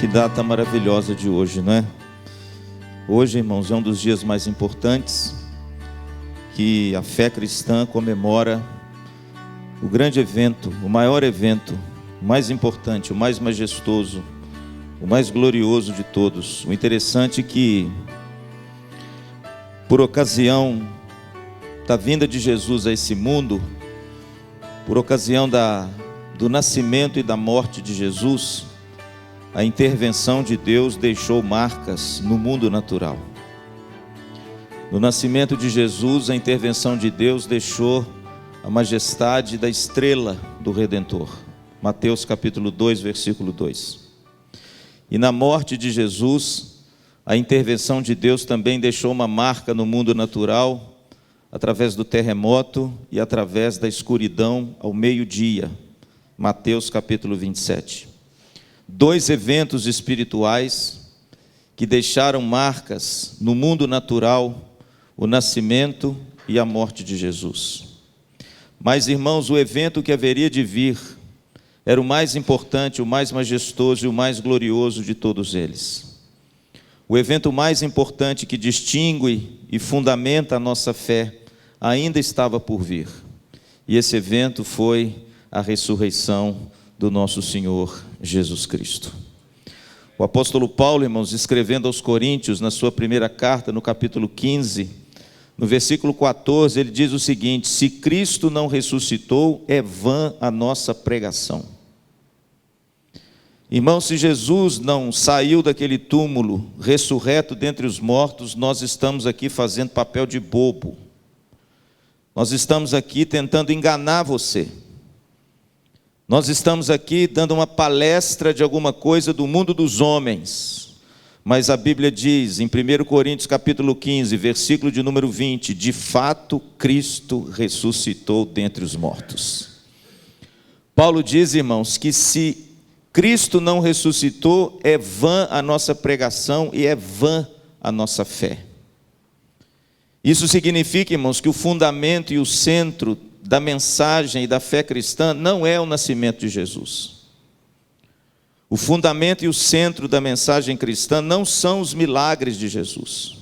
Que data maravilhosa de hoje, não é? Hoje, irmãos, é um dos dias mais importantes que a fé cristã comemora o grande evento, o maior evento, o mais importante, o mais majestoso, o mais glorioso de todos. O interessante é que, por ocasião da vinda de Jesus a esse mundo, por ocasião do nascimento e da morte de Jesus, a intervenção de Deus deixou marcas no mundo natural. No nascimento de Jesus, a intervenção de Deus deixou a majestade da estrela do Redentor. Mateus capítulo 2, versículo 2. E na morte de Jesus, a intervenção de Deus também deixou uma marca no mundo natural, através do terremoto e através da escuridão ao meio-dia. Mateus capítulo 27. Dois eventos espirituais que deixaram marcas no mundo natural, o nascimento e a morte de Jesus. Mas, irmãos, o evento que haveria de vir era o mais importante, o mais majestoso e o mais glorioso de todos eles. O evento mais importante que distingue e fundamenta a nossa fé ainda estava por vir. E esse evento foi a ressurreição do nosso Senhor Jesus Cristo. O apóstolo Paulo, irmãos, escrevendo aos Coríntios, na sua primeira carta, no capítulo 15, no versículo 14, ele diz o seguinte: se Cristo não ressuscitou, é vã a nossa pregação. Irmãos, se Jesus não saiu daquele túmulo, ressurreto dentre os mortos, nós estamos aqui fazendo papel de bobo. Nós estamos aqui tentando enganar você. Nós estamos aqui dando uma palestra de alguma coisa do mundo dos homens. Mas a Bíblia diz, em 1 Coríntios capítulo 15, versículo de número 20, de fato Cristo ressuscitou dentre os mortos. Paulo diz, irmãos, que se Cristo não ressuscitou, é vã a nossa pregação e é vã a nossa fé. Isso significa, irmãos, que o fundamento e o centro da mensagem e da fé cristã não é o nascimento de Jesus. O fundamento e o centro da mensagem cristã não são os milagres de Jesus.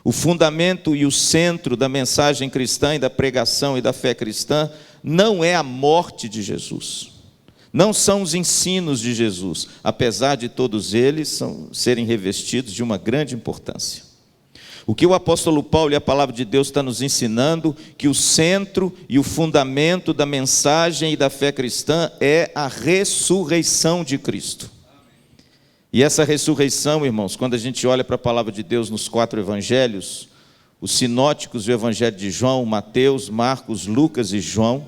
O fundamento e o centro da mensagem cristã e da pregação e da fé cristã não é a morte de Jesus. Não são os ensinos de Jesus, apesar de todos eles serem revestidos de uma grande importância. O que o apóstolo Paulo e a palavra de Deus está nos ensinando, que o centro e o fundamento da mensagem e da fé cristã é a ressurreição de Cristo. E essa ressurreição, irmãos, quando a gente olha para a palavra de Deus nos 4 evangelhos, os sinóticos do evangelho de João, Mateus, Marcos, Lucas e João,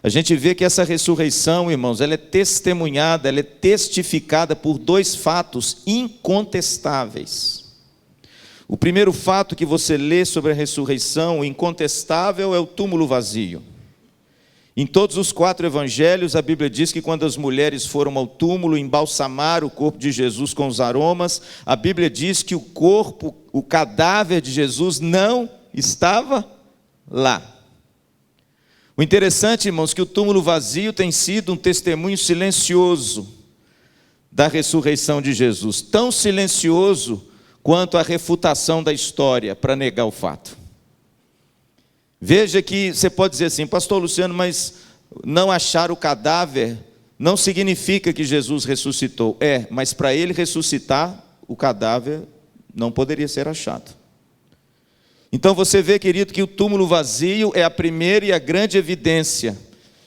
a gente vê que essa ressurreição, irmãos, ela é testemunhada, ela é testificada por 2 fatos incontestáveis. O primeiro fato que você lê sobre a ressurreição, incontestável, é o túmulo vazio. Em todos os 4 evangelhos, a Bíblia diz que quando as mulheres foram ao túmulo embalsamar o corpo de Jesus com os aromas, a Bíblia diz que o corpo, o cadáver de Jesus não estava lá. O interessante, irmãos, que o túmulo vazio tem sido um testemunho silencioso da ressurreição de Jesus, tão silencioso quanto à refutação da história para negar o fato. Veja que você pode dizer assim, pastor Luciano, mas não achar o cadáver não significa que Jesus ressuscitou. Mas para ele ressuscitar, o cadáver não poderia ser achado. Então você vê, querido, que o túmulo vazio é a primeira e a grande evidência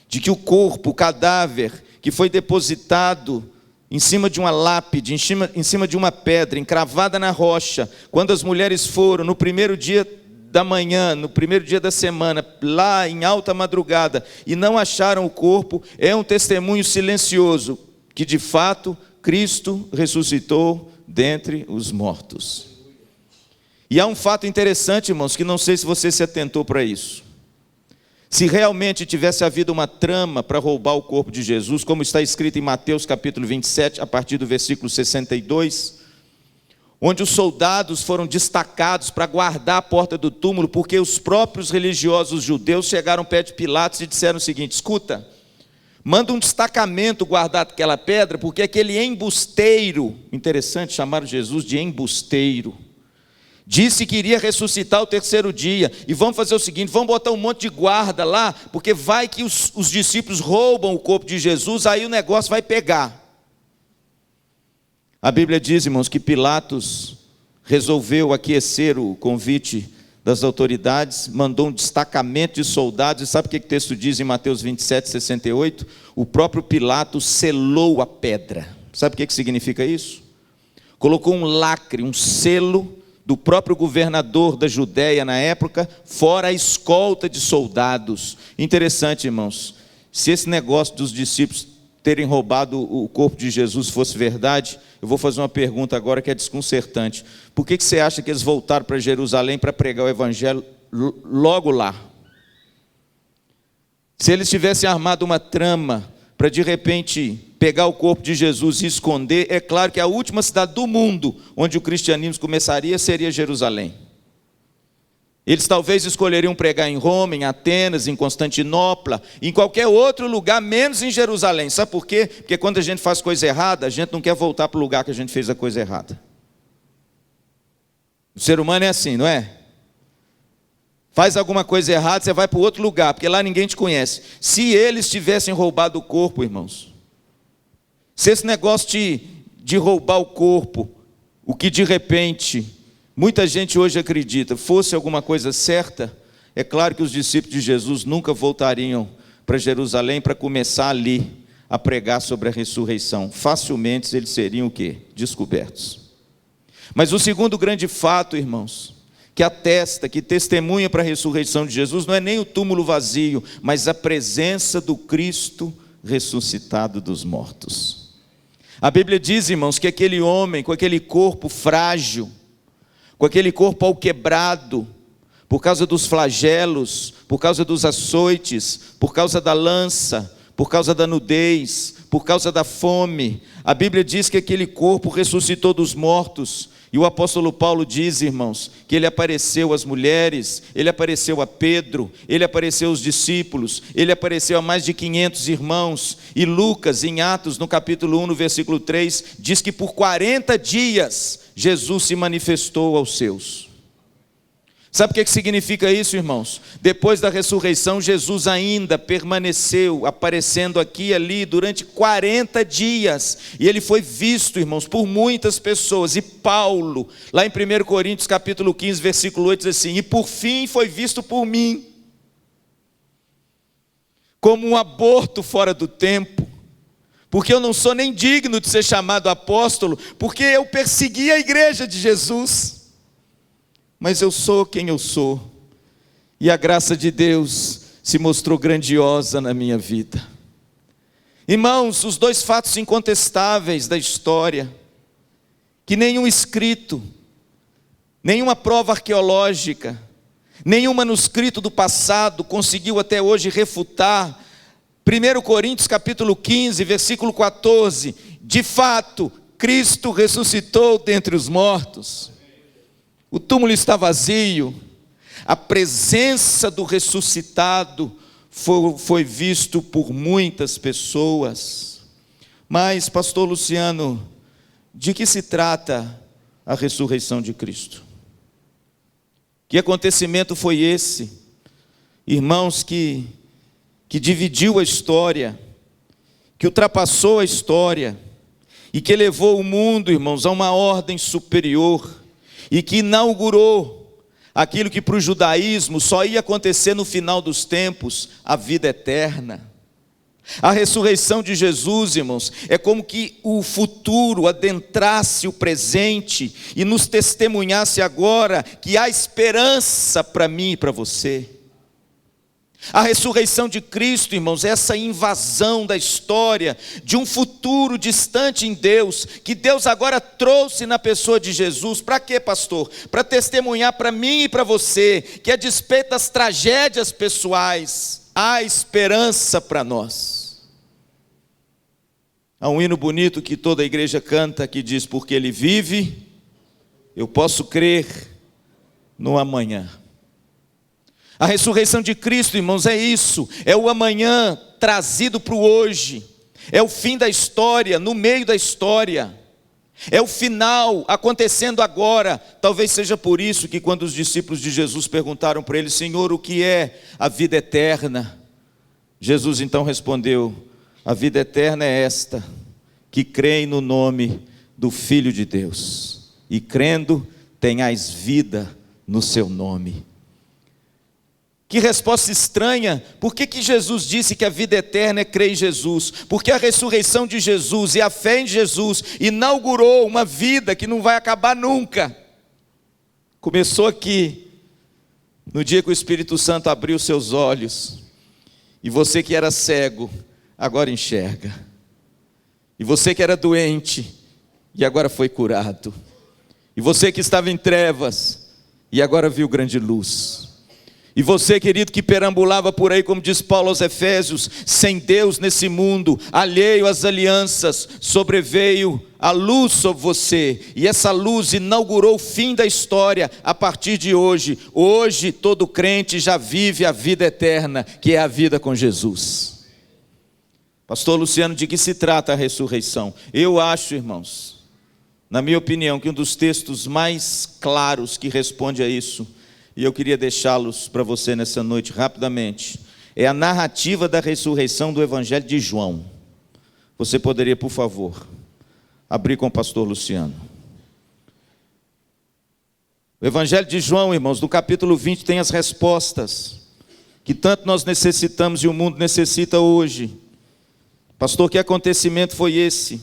de que o corpo, o cadáver que foi depositado em cima de uma lápide, em cima de uma pedra, encravada na rocha, quando as mulheres foram no primeiro dia da manhã, no primeiro dia da semana, lá em alta madrugada, e não acharam o corpo, é um testemunho silencioso, que de fato Cristo ressuscitou dentre os mortos. E há um fato interessante, irmãos, que não sei se você se atentou para isso. Se realmente tivesse havido uma trama para roubar o corpo de Jesus, como está escrito em Mateus capítulo 27, a partir do versículo 62, onde os soldados foram destacados para guardar a porta do túmulo, porque os próprios religiosos judeus chegaram perto de Pilatos e disseram o seguinte: escuta, manda um destacamento guardar aquela pedra, porque aquele embusteiro, interessante, chamaram Jesus de embusteiro, disse que iria ressuscitar o terceiro dia, e vamos fazer o seguinte, vamos botar um monte de guarda lá, porque vai que os discípulos roubam o corpo de Jesus, aí o negócio vai pegar. A Bíblia diz, irmãos, que Pilatos resolveu aquecer o convite das autoridades, mandou um destacamento de soldados, e sabe o que o texto diz em Mateus 27, 68? O próprio Pilatos selou a pedra. Sabe o que significa isso? Colocou um lacre, um selo do próprio governador da Judéia na época, fora a escolta de soldados. Interessante, irmãos, se esse negócio dos discípulos terem roubado o corpo de Jesus fosse verdade, eu vou fazer uma pergunta agora que é desconcertante. Por que você acha que eles voltaram para Jerusalém para pregar o evangelho logo lá? Se eles tivessem armado uma trama para de repente pegar o corpo de Jesus e esconder, é claro que a última cidade do mundo onde o cristianismo começaria seria Jerusalém. Eles talvez escolheriam pregar em Roma, em Atenas, em Constantinopla, em qualquer outro lugar, menos em Jerusalém. Sabe por quê? Porque quando a gente faz coisa errada, a gente não quer voltar para o lugar que a gente fez a coisa errada. O ser humano é assim, não é? Faz alguma coisa errada, você vai para outro lugar, porque lá ninguém te conhece. Se eles tivessem roubado o corpo, irmãos, se esse negócio de roubar o corpo, o que de repente muita gente hoje acredita, fosse alguma coisa certa, é claro que os discípulos de Jesus nunca voltariam para Jerusalém para começar ali a pregar sobre a ressurreição. Facilmente eles seriam o quê? Descobertos. Mas o segundo grande fato, irmãos, que atesta, que testemunha para a ressurreição de Jesus, não é nem o túmulo vazio, mas a presença do Cristo ressuscitado dos mortos. A Bíblia diz, irmãos, que aquele homem com aquele corpo frágil, com aquele corpo alquebrado, por causa dos flagelos, por causa dos açoites, por causa da lança, por causa da nudez, por causa da fome, a Bíblia diz que aquele corpo ressuscitou dos mortos. E o apóstolo Paulo diz, irmãos, que ele apareceu às mulheres, ele apareceu a Pedro, ele apareceu aos discípulos, ele apareceu a mais de 500 irmãos. E Lucas, em Atos, no capítulo 1, no versículo 3, diz que por 40 dias Jesus se manifestou aos seus. Sabe o que significa isso, irmãos? Depois da ressurreição, Jesus ainda permaneceu aparecendo aqui e ali durante 40 dias. E ele foi visto, irmãos, por muitas pessoas. E Paulo, lá em 1 Coríntios capítulo 15, versículo 8, diz assim: e por fim foi visto por mim, como um aborto fora do tempo, porque eu não sou nem digno de ser chamado apóstolo, porque eu persegui a igreja de Jesus. Mas eu sou quem eu sou, e a graça de Deus se mostrou grandiosa na minha vida. Irmãos, os dois fatos incontestáveis da história, que nenhum escrito, nenhuma prova arqueológica, nenhum manuscrito do passado conseguiu até hoje refutar. 1 Coríntios capítulo 15, versículo 14, de fato, Cristo ressuscitou dentre os mortos. O túmulo está vazio, a presença do ressuscitado foi visto por muitas pessoas. Mas, pastor Luciano, de que se trata a ressurreição de Cristo? Que acontecimento foi esse, irmãos, que dividiu a história, que ultrapassou a história, e que levou o mundo, irmãos, a uma ordem superior, e que inaugurou aquilo que para o judaísmo só ia acontecer no final dos tempos, a vida eterna. A ressurreição de Jesus, irmãos, é como que o futuro adentrasse o presente e nos testemunhasse agora que há esperança para mim e para você. A ressurreição de Cristo, irmãos, é essa invasão da história de um futuro distante em Deus, que Deus agora trouxe na pessoa de Jesus. Para quê, pastor? Para testemunhar para mim e para você, que a despeito das tragédias pessoais, há esperança para nós. Há um hino bonito que toda a igreja canta, que diz: porque Ele vive, eu posso crer no amanhã. A ressurreição de Cristo, irmãos, é isso, é o amanhã trazido para o hoje. É o fim da história, no meio da história. É o final acontecendo agora. Talvez seja por isso que quando os discípulos de Jesus perguntaram para ele: Senhor, o que é a vida eterna? Jesus então respondeu: a vida eterna é esta, que creem no nome do Filho de Deus, e crendo tenhais vida no seu nome. Que resposta estranha. Por que Jesus disse que a vida eterna é crer em Jesus? Porque a ressurreição de Jesus e a fé em Jesus inaugurou uma vida que não vai acabar nunca. Começou aqui, no dia que o Espírito Santo abriu seus olhos, e você que era cego, agora enxerga. E você que era doente, e agora foi curado. E você que estava em trevas, e agora viu grande luz. E você, querido, que perambulava por aí, como diz Paulo aos Efésios, sem Deus nesse mundo, alheio às alianças, sobreveio a luz sobre você, e essa luz inaugurou o fim da história a partir de hoje. Hoje todo crente já vive a vida eterna, que é a vida com Jesus. Pastor Luciano, de que se trata a ressurreição? Eu acho, irmãos, na minha opinião, que um dos textos mais claros que responde a isso, e eu queria deixá-los para você nessa noite rapidamente, é a narrativa da ressurreição do Evangelho de João. Você poderia, por favor, abrir com o pastor Luciano. O Evangelho de João, irmãos, no capítulo 20 tem as respostas que tanto nós necessitamos e o mundo necessita hoje. Pastor, que acontecimento foi esse?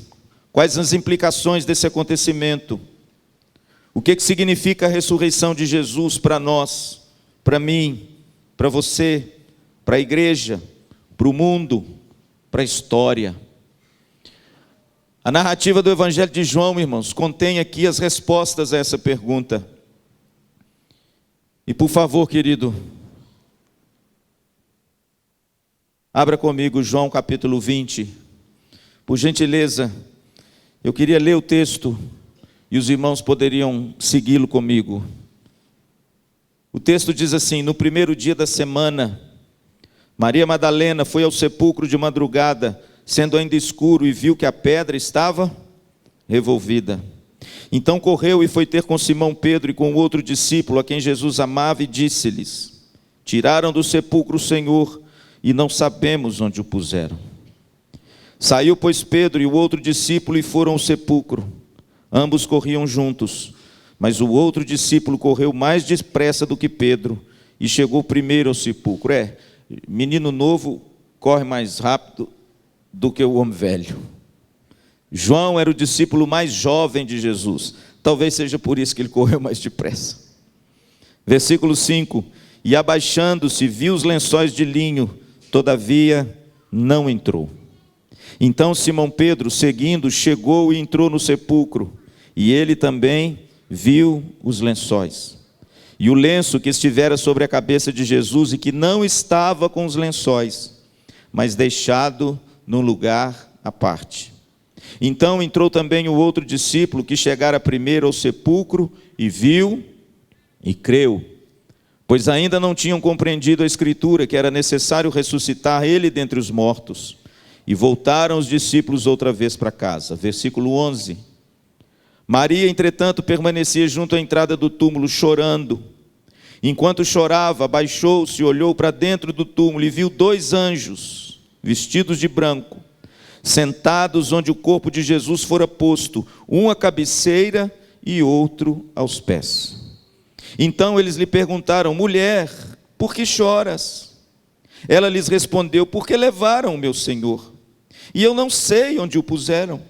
Quais as implicações desse acontecimento? O que significa a ressurreição de Jesus para nós, para mim, para você, para a igreja, para o mundo, para a história? A narrativa do Evangelho de João, irmãos, contém aqui as respostas a essa pergunta. E por favor, querido, abra comigo João capítulo 20. Por gentileza, eu queria ler o texto e os irmãos poderiam segui-lo comigo. O texto diz assim: no primeiro dia da semana, Maria Madalena foi ao sepulcro de madrugada, sendo ainda escuro, e viu que a pedra estava revolvida. Então correu e foi ter com Simão Pedro e com o outro discípulo, a quem Jesus amava, e disse-lhes: tiraram do sepulcro o Senhor, e não sabemos onde o puseram. Saiu, pois, Pedro e o outro discípulo e foram ao sepulcro. Ambos corriam juntos, mas o outro discípulo correu mais depressa do que Pedro e chegou primeiro ao sepulcro. Menino novo corre mais rápido do que o homem velho. João era o discípulo mais jovem de Jesus. Talvez seja por isso que ele correu mais depressa. Versículo 5: e abaixando-se, viu os lençóis de linho, todavia não entrou. Então Simão Pedro, seguindo, chegou e entrou no sepulcro, e ele também viu os lençóis, e o lenço que estivera sobre a cabeça de Jesus, e que não estava com os lençóis, mas deixado num lugar à parte. Então entrou também o outro discípulo, que chegara primeiro ao sepulcro, e viu e creu, pois ainda não tinham compreendido a Escritura, que era necessário ressuscitar ele dentre os mortos. E voltaram os discípulos outra vez para casa. Versículo 11. Maria, entretanto, permanecia junto à entrada do túmulo, chorando. Enquanto chorava, abaixou-se, olhou para dentro do túmulo e viu 2 anjos, vestidos de branco, sentados onde o corpo de Jesus fora posto, um à cabeceira e outro aos pés. Então eles lhe perguntaram: mulher, por que choras? Ela lhes respondeu: porque levaram o meu Senhor, e eu não sei onde o puseram.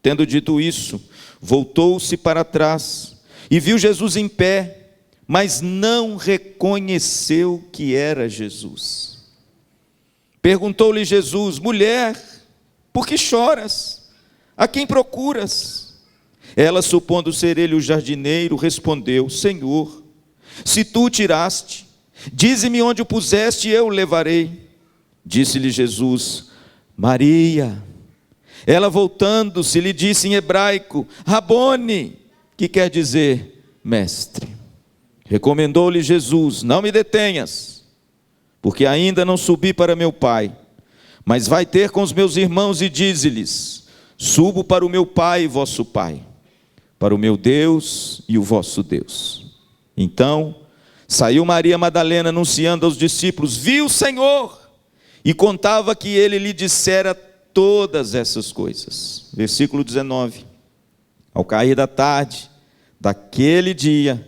Tendo dito isso, voltou-se para trás e viu Jesus em pé, mas não reconheceu que era Jesus. Perguntou-lhe Jesus: mulher, por que choras? A quem procuras? Ela, supondo ser ele o jardineiro, respondeu: Senhor, se tu o tiraste, dize-me onde o puseste e eu o levarei. Disse-lhe Jesus: Maria. Ela, voltando-se, lhe disse em hebraico: Rabone, que quer dizer mestre. Recomendou-lhe Jesus: não me detenhas, porque ainda não subi para meu Pai. Mas vai ter com os meus irmãos e dize-lhes: subo para o meu Pai e vosso Pai, para o meu Deus e o vosso Deus. Então saiu Maria Madalena anunciando aos discípulos: vi o Senhor, e contava que ele lhe dissera todas essas coisas. Versículo 19. Ao cair da tarde daquele dia,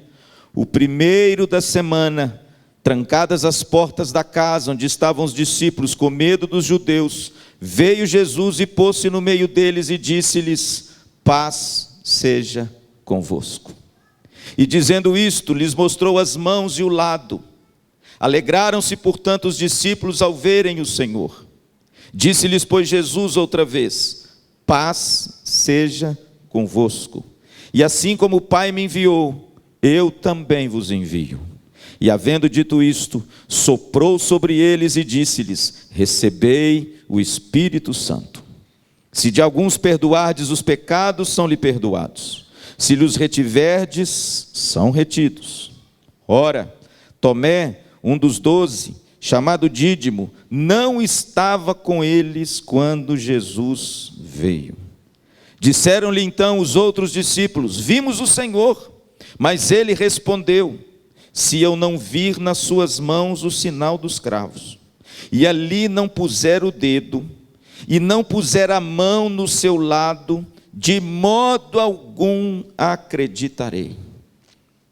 o primeiro da semana, trancadas as portas da casa onde estavam os discípulos, com medo dos judeus, veio Jesus e pôs-se no meio deles e disse-lhes: paz seja convosco. E dizendo isto, lhes mostrou as mãos e o lado. Alegraram-se, portanto, os discípulos ao verem o Senhor. Disse-lhes, pois, Jesus outra vez: paz seja convosco. E assim como o Pai me enviou, eu também vos envio. E havendo dito isto, soprou sobre eles e disse-lhes: recebei o Espírito Santo. Se de alguns perdoardes os pecados, são-lhe perdoados. Se lhes retiverdes, são retidos. Ora, Tomé, um dos 12, chamado Dídimo, não estava com eles quando Jesus veio. Disseram-lhe então os outros discípulos: vimos o Senhor. Mas ele respondeu: se eu não vir nas suas mãos o sinal dos cravos, e ali não puser o dedo, e não puser a mão no seu lado, de modo algum acreditarei.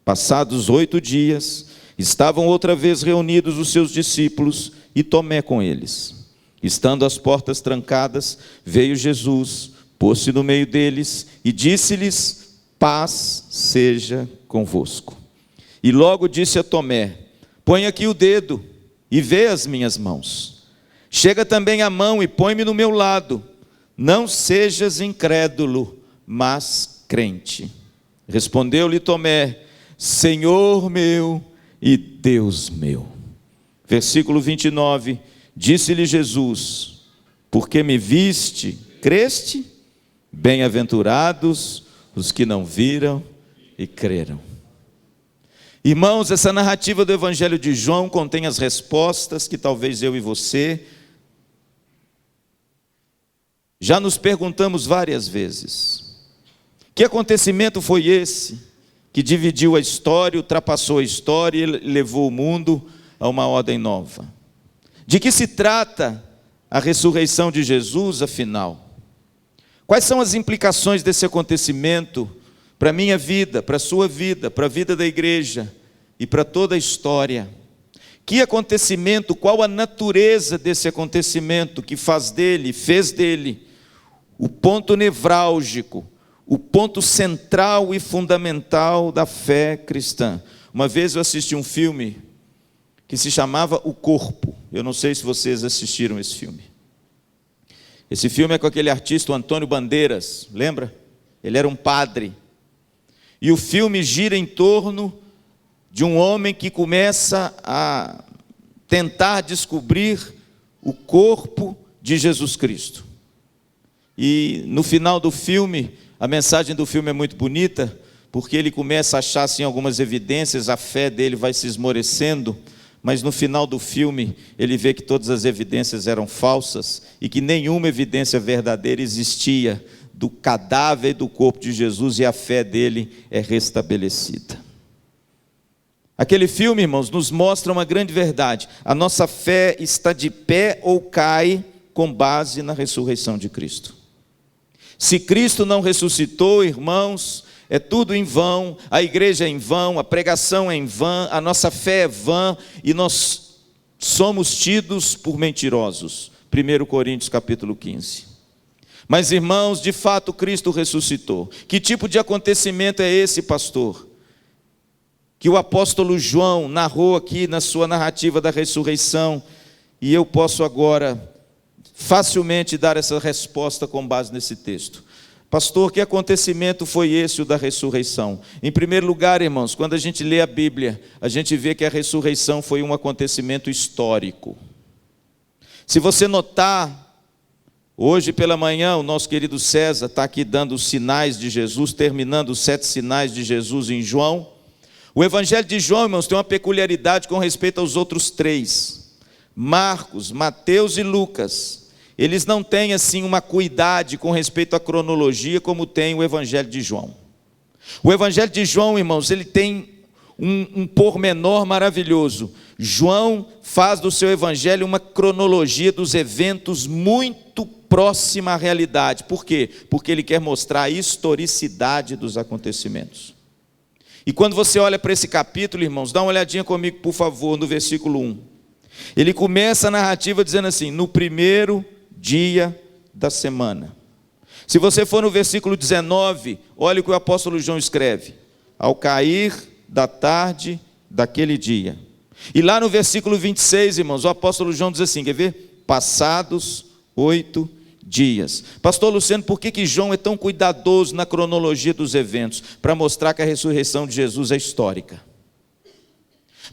Passados 8 dias, estavam outra vez reunidos os seus discípulos e Tomé com eles. Estando as portas trancadas, veio Jesus, pôs-se no meio deles e disse-lhes: paz seja convosco. E logo disse a Tomé: põe aqui o dedo e vê as minhas mãos. Chega também a mão e põe-me no meu lado. Não sejas incrédulo, mas crente. Respondeu-lhe Tomé: Senhor meu e Deus meu. Versículo 29, disse-lhe Jesus: porque me viste, creste? Bem-aventurados os que não viram e creram. Irmãos, essa narrativa do Evangelho de João contém as respostas que talvez eu e você já nos perguntamos várias vezes. Que acontecimento foi esse que dividiu a história, ultrapassou a história e levou o mundo a uma ordem nova? De que se trata a ressurreição de Jesus, afinal? Quais são as implicações desse acontecimento para a minha vida, para a sua vida, para a vida da igreja e para toda a história? Que acontecimento, qual a natureza desse acontecimento que fez dele o ponto nevrálgico, o ponto central e fundamental da fé cristã? Uma vez eu assisti um filme que se chamava O Corpo. Eu não sei se vocês assistiram esse filme. Esse filme é com aquele artista, o Antônio Bandeiras, lembra? Ele era um padre. E o filme gira em torno de um homem que começa a tentar descobrir o corpo de Jesus Cristo. E no final do filme, a mensagem do filme é muito bonita, porque ele começa a achar assim, algumas evidências, a fé dele vai se esmorecendo, mas no final do filme ele vê que todas as evidências eram falsas e que nenhuma evidência verdadeira existia do cadáver e do corpo de Jesus, e a fé dele é restabelecida. Aquele filme, irmãos, nos mostra uma grande verdade: a nossa fé está de pé ou cai com base na ressurreição de Cristo. Se Cristo não ressuscitou, irmãos, é tudo em vão, a igreja é em vão, a pregação é em vão, a nossa fé é vã e nós somos tidos por mentirosos. 1 Coríntios capítulo 15. Mas, irmãos, de fato Cristo ressuscitou. Que tipo de acontecimento é esse, pastor? Que o apóstolo João narrou aqui na sua narrativa da ressurreição, e eu posso agora facilmente dar essa resposta com base nesse texto. Pastor, que acontecimento foi esse, o da ressurreição? Em primeiro lugar, irmãos, quando a gente lê a Bíblia, a gente vê que a ressurreição foi um acontecimento histórico. Se você notar, hoje pela manhã, o nosso querido César está aqui dando os sinais de Jesus, terminando os 7 sinais de Jesus em João. O Evangelho de João, irmãos, tem uma peculiaridade com respeito aos outros 3. Marcos, Mateus e Lucas. eles não têm assim uma cuidade com respeito à cronologia como tem o Evangelho de João. O Evangelho de João, irmãos, ele tem um pormenor maravilhoso. João faz do seu Evangelho uma cronologia dos eventos muito próxima à realidade. Por quê? Porque ele quer mostrar a historicidade dos acontecimentos. E quando você olha para esse capítulo, irmãos, dá uma olhadinha comigo, por favor, no versículo 1. Ele começa a narrativa dizendo assim: no primeiro dia da semana. Se você for no versículo 19, olha o que o apóstolo João escreve: ao cair da tarde daquele dia. E lá no versículo 26, irmãos, o apóstolo João diz assim, quer ver? Passados 8 dias. Pastor Luciano, por que João é tão cuidadoso na cronologia dos eventos? Para mostrar que a ressurreição de Jesus é histórica.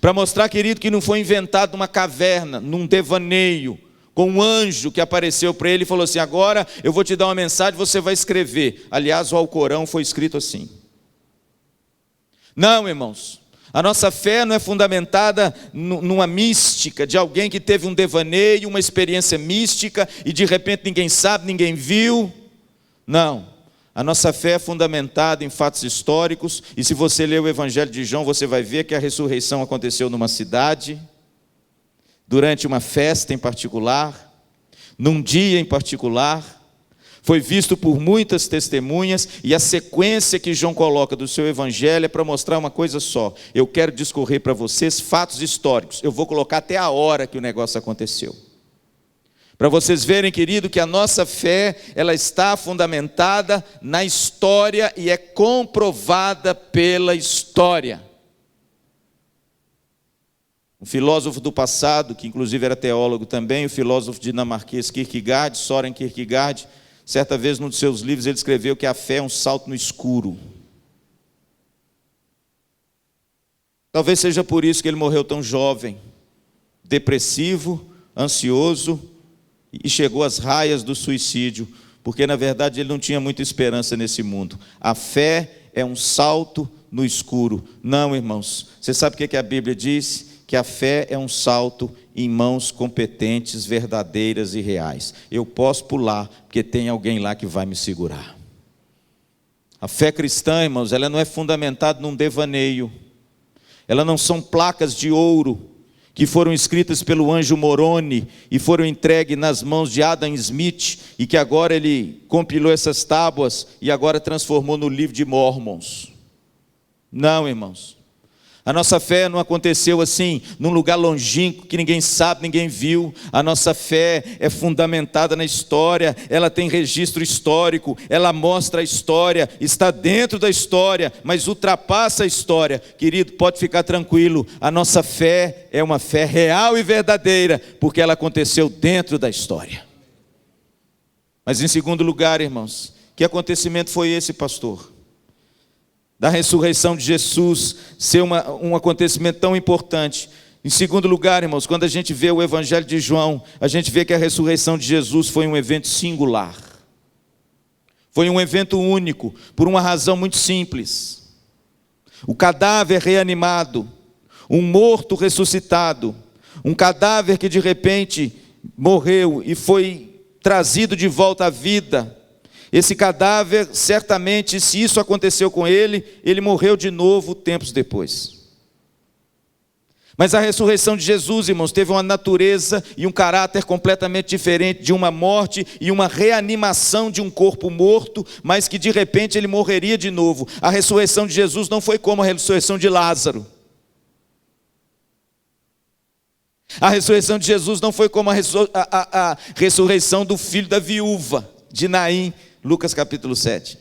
Para mostrar, querido, que não foi inventado numa caverna, num devaneio, com um anjo que apareceu para ele e falou assim: agora eu vou te dar uma mensagem, você vai escrever. Aliás, o Alcorão foi escrito assim. Não, irmãos, a nossa fé não é fundamentada numa mística de alguém que teve um devaneio, uma experiência mística e de repente ninguém sabe, ninguém viu. Não, a nossa fé é fundamentada em fatos históricos. E se você ler o Evangelho de João, você vai ver que a ressurreição aconteceu numa cidade, durante uma festa em particular, num dia em particular. Foi visto por muitas testemunhas, e a sequência que João coloca do seu evangelho é para mostrar uma coisa só. Eu quero discorrer para vocês fatos históricos. Eu vou colocar até a hora que o negócio aconteceu. Para vocês verem, querido, que a nossa fé, ela está fundamentada na história e é comprovada pela história. Um filósofo do passado, que inclusive era teólogo também, o filósofo dinamarquês Kierkegaard, Søren Kierkegaard, certa vez, num dos seus livros, ele escreveu que a fé é um salto no escuro. Talvez seja por isso que ele morreu tão jovem, depressivo, ansioso, e chegou às raias do suicídio, porque na verdade ele não tinha muita esperança nesse mundo. A fé é um salto no escuro. Não, irmãos, você sabe o que a Bíblia diz? Que a fé é um salto em mãos competentes, verdadeiras e reais. Eu posso pular, porque tem alguém lá que vai me segurar. A fé cristã, irmãos, ela não é fundamentada num devaneio. Ela não são placas de ouro que foram escritas pelo anjo Moroni e foram entregues nas mãos de Adam Smith, e que agora ele compilou essas tábuas e agora transformou no livro de Mormons. Não, irmãos. A nossa fé não aconteceu assim, num lugar longínquo que ninguém sabe, ninguém viu. A nossa fé é fundamentada na história, ela tem registro histórico, ela mostra a história, está dentro da história, mas ultrapassa a história. Querido, pode ficar tranquilo, a nossa fé é uma fé real e verdadeira, porque ela aconteceu dentro da história. Mas em segundo lugar, irmãos, que acontecimento foi esse, pastor? Da ressurreição de Jesus ser um acontecimento tão importante. Em segundo lugar, irmãos, quando a gente vê o Evangelho de João, a gente vê que a ressurreição de Jesus foi um evento singular. Foi um evento único, por uma razão muito simples. O cadáver reanimado, um morto ressuscitado, um cadáver que de repente morreu e foi trazido de volta à vida. Esse cadáver, certamente, se isso aconteceu com ele, ele morreu de novo tempos depois. Mas a ressurreição de Jesus, irmãos, teve uma natureza e um caráter completamente diferente de uma morte e uma reanimação de um corpo morto, mas que de repente ele morreria de novo. A ressurreição de Jesus não foi como a ressurreição de Lázaro. A ressurreição de Jesus não foi como a ressurreição do filho da viúva, de Naim, Lucas capítulo 7.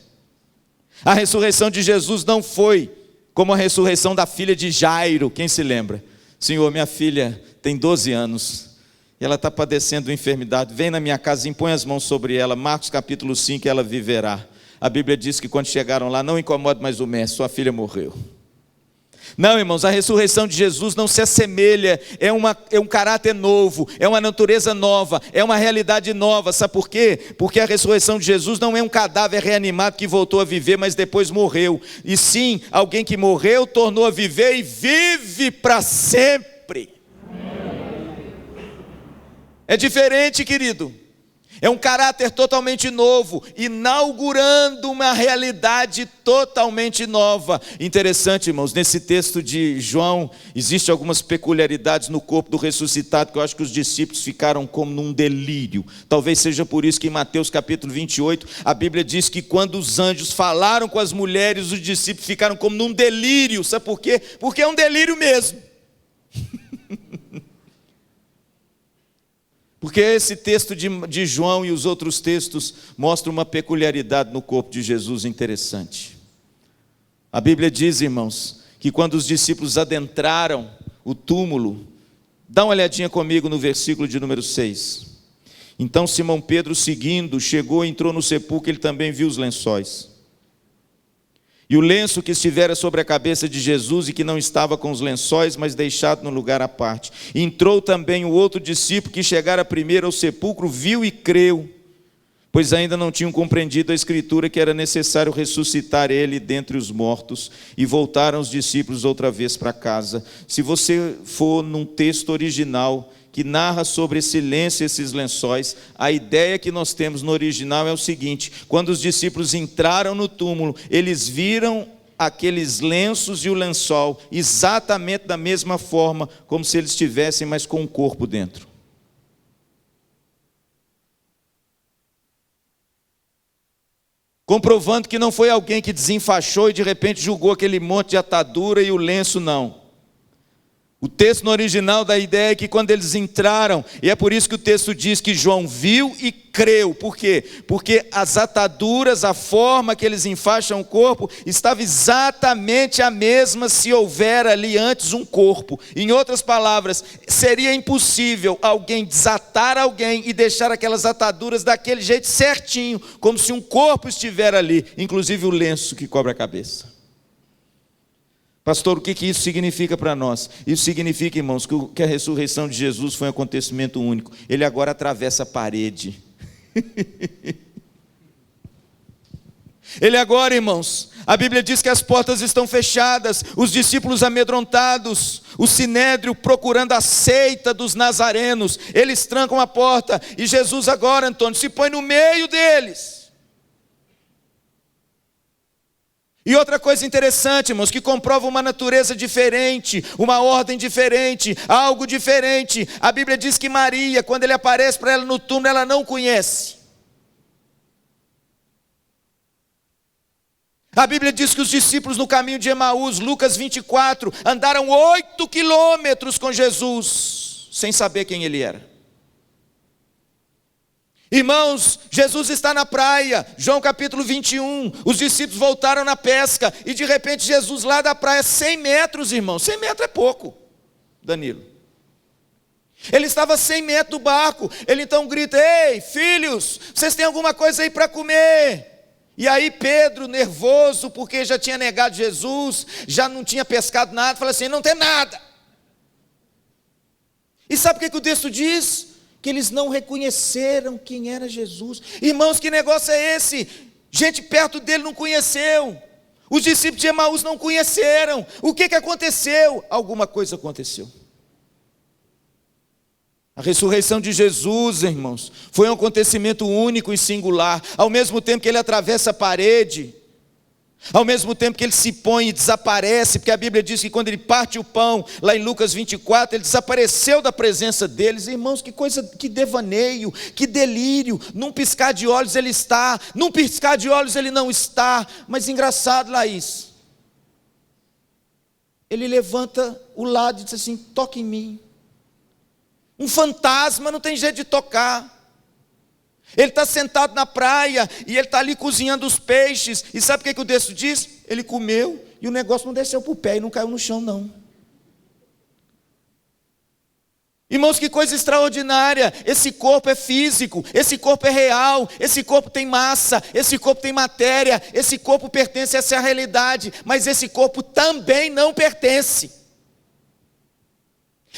A ressurreição de Jesus não foi como a ressurreição da filha de Jairo. Quem se lembra? Senhor, minha filha tem 12 anos e ela está padecendo enfermidade. Vem na minha casa e impõe as mãos sobre ela. Marcos capítulo 5, ela viverá. A Bíblia diz que quando chegaram lá, não incomode mais o mestre, sua filha morreu. Não, irmãos, a ressurreição de Jesus não se assemelha, é um caráter novo, é uma natureza nova, é uma realidade nova. Sabe por quê? Porque a ressurreição de Jesus não é um cadáver reanimado que voltou a viver, mas depois morreu. E sim, alguém que morreu, tornou a viver e vive para sempre. É diferente, querido. É um caráter totalmente novo, inaugurando uma realidade totalmente nova. Interessante, irmãos, nesse texto de João, existem algumas peculiaridades no corpo do ressuscitado, que eu acho que os discípulos ficaram como num delírio. Talvez seja por isso que em Mateus capítulo 28, a Bíblia diz que quando os anjos falaram com as mulheres, os discípulos ficaram como num delírio. Sabe por quê? Porque é um delírio mesmo. Porque esse texto de João e os outros textos mostram uma peculiaridade no corpo de Jesus interessante. A Bíblia diz, irmãos, que quando os discípulos adentraram o túmulo, dá uma olhadinha comigo no versículo de número 6. Então Simão Pedro, seguindo, chegou e entrou no sepulcro, ele também viu os lençóis. E o lenço que estivera sobre a cabeça de Jesus e que não estava com os lençóis, mas deixado no lugar à parte. Entrou também o outro discípulo que chegara primeiro ao sepulcro, viu e creu, pois ainda não tinham compreendido a Escritura que era necessário ressuscitar ele dentre os mortos, e voltaram os discípulos outra vez para casa. Se você for num texto original que narra sobre esse lenço e esses lençóis, a ideia que nós temos no original é o seguinte: quando os discípulos entraram no túmulo, eles viram aqueles lenços e o lençol exatamente da mesma forma, como se eles estivessem, mas com o corpo dentro. Comprovando que não foi alguém que desenfaixou e de repente julgou aquele monte de atadura e o lenço não. O texto no original da ideia é que quando eles entraram, e é por isso que o texto diz que João viu e creu. Por quê? Porque as ataduras, a forma que eles enfaixam o corpo, estava exatamente a mesma se houver ali antes um corpo. Em outras palavras, seria impossível alguém desatar alguém e deixar aquelas ataduras daquele jeito certinho, como se um corpo estivesse ali, inclusive o lenço que cobre a cabeça. Pastor, o que isso significa para nós? Isso significa, irmãos, que a ressurreição de Jesus foi um acontecimento único. Ele agora atravessa a parede. Ele agora, irmãos, a Bíblia diz que as portas estão fechadas, os discípulos amedrontados, o sinédrio procurando a seita dos nazarenos, eles trancam a porta, e Jesus agora, Antônio, se põe no meio deles. E outra coisa interessante, irmãos, que comprova uma natureza diferente, uma ordem diferente, algo diferente. A Bíblia diz que Maria, quando ele aparece para ela no túmulo, ela não conhece. A Bíblia diz que os discípulos no caminho de Emaús, Lucas 24, andaram 8 quilômetros com Jesus, sem saber quem ele era. Irmãos, Jesus está na praia, João capítulo 21, os discípulos voltaram na pesca, e de repente Jesus lá da praia, 100 metros, irmãos, 100 metros é pouco, Danilo. Ele estava a 100 metros do barco, ele então grita: ei, filhos, vocês têm alguma coisa aí para comer? E aí Pedro, nervoso, porque já tinha negado Jesus, já não tinha pescado nada, fala assim: não tem nada. E sabe o que o texto diz? Que eles não reconheceram quem era Jesus. Irmãos, que negócio é esse? Gente perto dele não conheceu. Os discípulos de Emaús não conheceram. O que aconteceu? Alguma coisa aconteceu. A ressurreição de Jesus, irmãos, foi um acontecimento único e singular. Ao mesmo tempo que ele atravessa a parede, ao mesmo tempo que ele se põe e desaparece, porque a Bíblia diz que quando ele parte o pão, lá em Lucas 24, ele desapareceu da presença deles. Irmãos, que coisa, que devaneio, que delírio. Num piscar de olhos ele está, num piscar de olhos ele não está. Mas engraçado, Laís, ele levanta o lado e diz assim: toca em mim. Um fantasma não tem jeito de tocar. Ele está sentado na praia e ele está ali cozinhando os peixes. E sabe o que o texto diz? Ele comeu e o negócio não desceu para o pé e não caiu no chão, não. Irmãos, que coisa extraordinária. Esse corpo é físico, esse corpo é real, esse corpo tem massa, esse corpo tem matéria, esse corpo pertence a essa realidade, mas esse corpo também não pertence.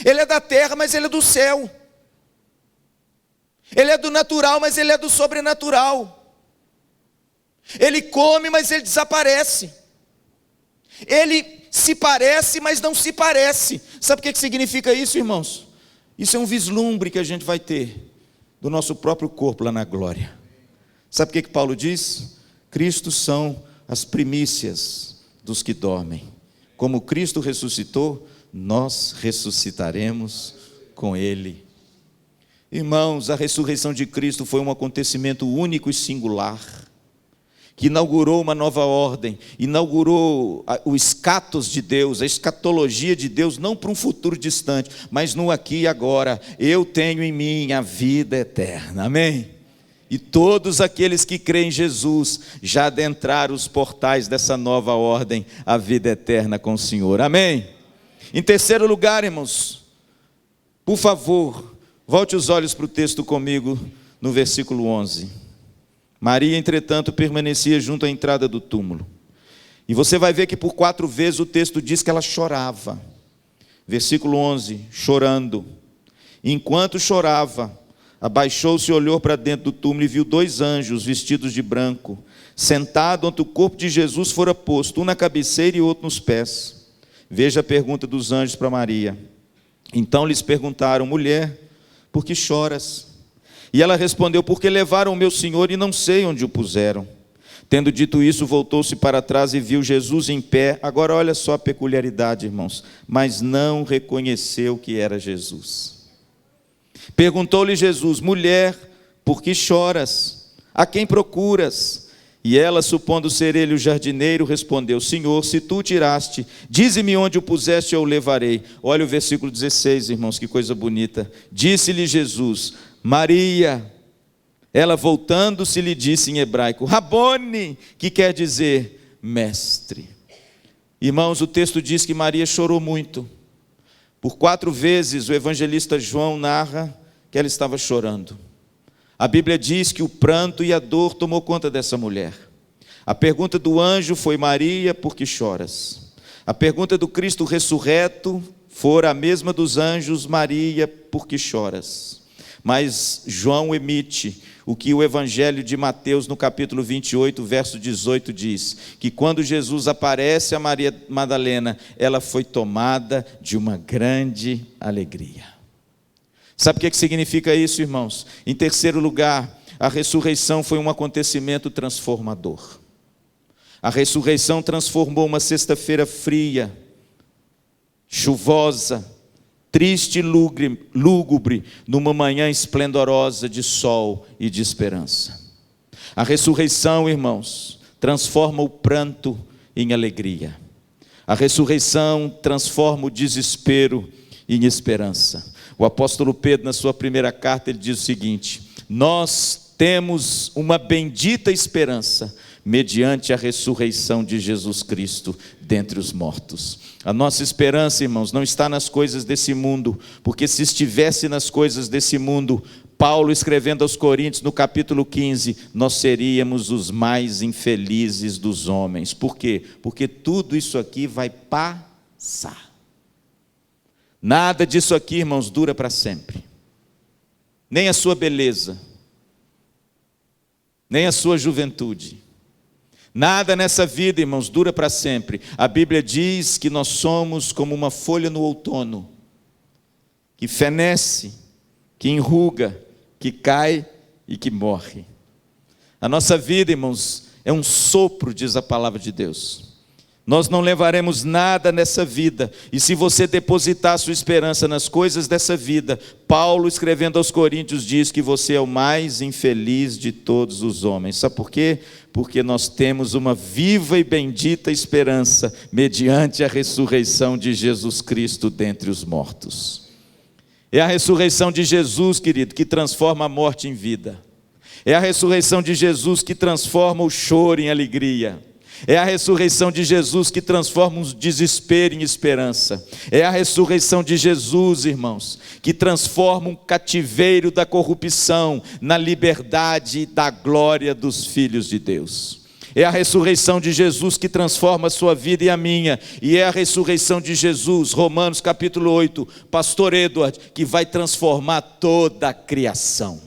Ele é da terra, mas ele é do céu. Ele é do natural, mas ele é do sobrenatural. Ele come, mas ele desaparece. Ele se parece, mas não se parece. Sabe o que significa isso, irmãos? Isso é um vislumbre que a gente vai ter do nosso próprio corpo lá na glória. Sabe o que Paulo diz? Cristo são as primícias dos que dormem. Como Cristo ressuscitou, nós ressuscitaremos com Ele. Irmãos, a ressurreição de Cristo foi um acontecimento único e singular, que inaugurou uma nova ordem, inaugurou o escatos de Deus, a escatologia de Deus, não para um futuro distante, mas no aqui e agora. Eu tenho em mim a vida eterna, amém? E todos aqueles que creem em Jesus já adentraram os portais dessa nova ordem, a vida eterna com o Senhor, amém? Em terceiro lugar, irmãos, por favor, volte os olhos para o texto comigo, no versículo 11. Maria, entretanto, permanecia junto à entrada do túmulo. E você vai ver que por 4 vezes o texto diz que ela chorava. Versículo 11, chorando. Enquanto chorava, abaixou-se e olhou para dentro do túmulo e viu 2 anjos vestidos de branco, sentados onde o corpo de Jesus fora posto, um na cabeceira e outro nos pés. Veja a pergunta dos anjos para Maria. Então lhes perguntaram: mulher, por que choras? E ela respondeu: porque levaram o meu Senhor e não sei onde o puseram. Tendo dito isso, voltou-se para trás e viu Jesus em pé. Agora olha só a peculiaridade, irmãos. Mas não reconheceu que era Jesus. Perguntou-lhe Jesus: mulher, por que choras? A quem procuras? E ela, supondo ser ele o jardineiro, respondeu: Senhor, se tu o tiraste, dize-me onde o puseste, eu o levarei. Olha o versículo 16, irmãos, que coisa bonita. Disse-lhe Jesus: Maria. Ela, voltando-se, lhe disse em hebraico: Rabone, que quer dizer mestre. Irmãos, o texto diz que Maria chorou muito. Por 4 vezes o evangelista João narra que ela estava chorando. A Bíblia diz que o pranto e a dor tomou conta dessa mulher. A pergunta do anjo foi: Maria, por que choras? A pergunta do Cristo ressurreto fora a mesma dos anjos: Maria, por que choras? Mas João emite o que o Evangelho de Mateus, no capítulo 28, verso 18, diz: que quando Jesus aparece a Maria Madalena, ela foi tomada de uma grande alegria. Sabe o que significa isso, irmãos? Em terceiro lugar, a ressurreição foi um acontecimento transformador. A ressurreição transformou uma sexta-feira fria, chuvosa, triste e lúgubre, numa manhã esplendorosa de sol e de esperança. A ressurreição, irmãos, transforma o pranto em alegria. A ressurreição transforma o desespero em esperança. O apóstolo Pedro, na sua primeira carta, ele diz o seguinte: nós temos uma bendita esperança mediante a ressurreição de Jesus Cristo dentre os mortos. A nossa esperança, irmãos, não está nas coisas desse mundo, porque se estivesse nas coisas desse mundo, Paulo, escrevendo aos Coríntios, no capítulo 15, nós seríamos os mais infelizes dos homens. Por quê? Porque tudo isso aqui vai passar. Nada disso aqui, irmãos, dura para sempre. Nem a sua beleza, nem a sua juventude. Nada nessa vida, irmãos, dura para sempre. A Bíblia diz que nós somos como uma folha no outono, que fenece, que enruga, que cai e que morre. A nossa vida, irmãos, é um sopro, diz a palavra de Deus. Nós não levaremos nada nessa vida, e se você depositar a sua esperança nas coisas dessa vida, Paulo, escrevendo aos Coríntios, diz que você é o mais infeliz de todos os homens. Sabe por quê? Porque nós temos uma viva e bendita esperança, mediante a ressurreição de Jesus Cristo dentre os mortos. É a ressurreição de Jesus, querido, que transforma a morte em vida. É a ressurreição de Jesus que transforma o choro em alegria. É a ressurreição de Jesus que transforma o desespero em esperança. É a ressurreição de Jesus, irmãos, que transforma um cativeiro da corrupção na liberdade da glória dos filhos de Deus. É a ressurreição de Jesus que transforma a sua vida e a minha. E é a ressurreição de Jesus, Romanos capítulo 8, pastor Edward, que vai transformar toda a criação.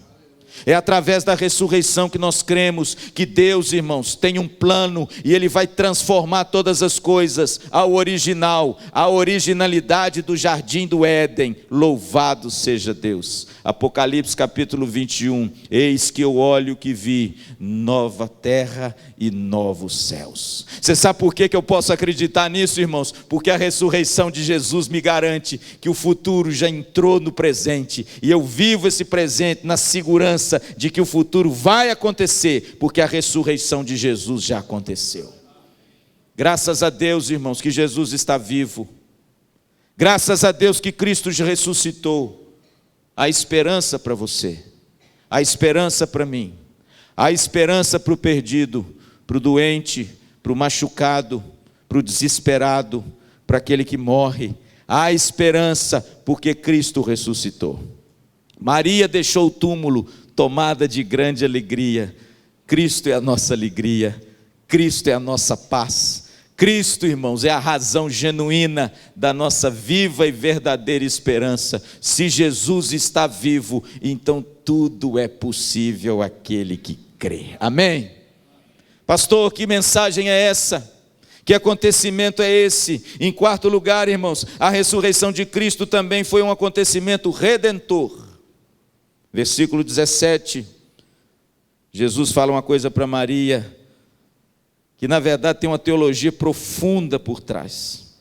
É através da ressurreição que nós cremos que Deus, irmãos, tem um plano e Ele vai transformar todas as coisas ao original, à originalidade do jardim do Éden. Louvado seja Deus. Apocalipse capítulo 21. Eis que eu olho que vi nova terra e novos céus. Você sabe por que eu posso acreditar nisso, irmãos? Porque a ressurreição de Jesus me garante que o futuro já entrou no presente, e eu vivo esse presente na segurança de que o futuro vai acontecer, porque a ressurreição de Jesus já aconteceu. Graças a Deus, irmãos, que Jesus está vivo. Graças a Deus que Cristo ressuscitou. Há esperança para você, há esperança para mim, há esperança para o perdido, para o doente, para o machucado, para o desesperado, para aquele que morre. Há esperança porque Cristo ressuscitou. Maria deixou o túmulo tomada de grande alegria. Cristo é a nossa alegria, Cristo é a nossa paz. Cristo, irmãos, é a razão genuína da nossa viva e verdadeira esperança. Se Jesus está vivo, então tudo é possível àquele que crê. Amém? Pastor, que mensagem é essa? Que acontecimento é esse? Em quarto lugar, irmãos, a ressurreição de Cristo também foi um acontecimento redentor. Versículo 17, Jesus fala uma coisa para Maria, que na verdade tem uma teologia profunda por trás.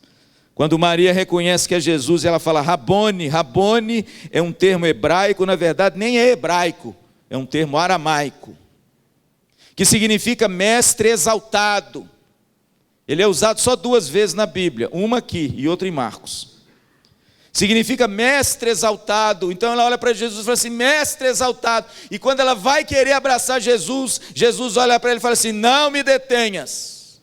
Quando Maria reconhece que é Jesus, ela fala Rabone. Rabone é um termo hebraico, na verdade nem é hebraico, é um termo aramaico, que significa mestre exaltado. Ele é usado só 2 vezes na Bíblia, uma aqui e outra em Marcos. Significa mestre exaltado. Então ela olha para Jesus e fala assim, mestre exaltado. E quando ela vai querer abraçar Jesus, Jesus olha para ele e fala assim, não me detenhas.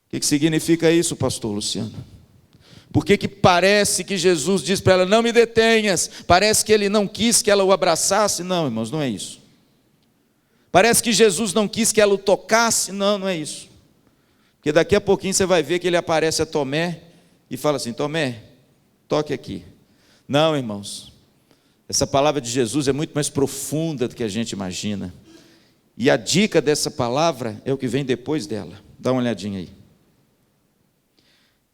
O que significa isso, pastor Luciano? Por que parece que Jesus diz para ela, não me detenhas? Parece que ele não quis que ela o abraçasse? Não, irmãos, não é isso. Parece que Jesus não quis que ela o tocasse? Não, não é isso. Porque daqui a pouquinho você vai ver que ele aparece a Tomé e fala assim, Tomé, toque aqui. Não, irmãos, essa palavra de Jesus é muito mais profunda do que a gente imagina. E a dica dessa palavra é o que vem depois dela. Dá uma olhadinha aí.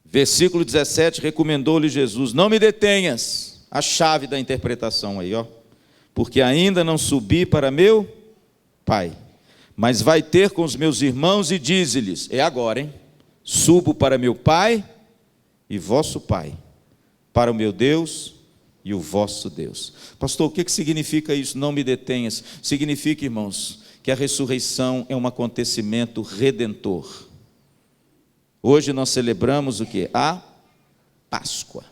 Versículo 17, recomendou-lhe Jesus, não me detenhas. A chave da interpretação aí, ó. Porque ainda não subi para meu Pai, mas vai ter com os meus irmãos e dize-lhes, é agora, hein? Subo para meu Pai e vosso Pai, para o meu Deus e o vosso Deus. Pastor, o que significa isso? Não me detenhas. Significa, irmãos, que a ressurreição é um acontecimento redentor. Hoje nós celebramos o quê? A Páscoa.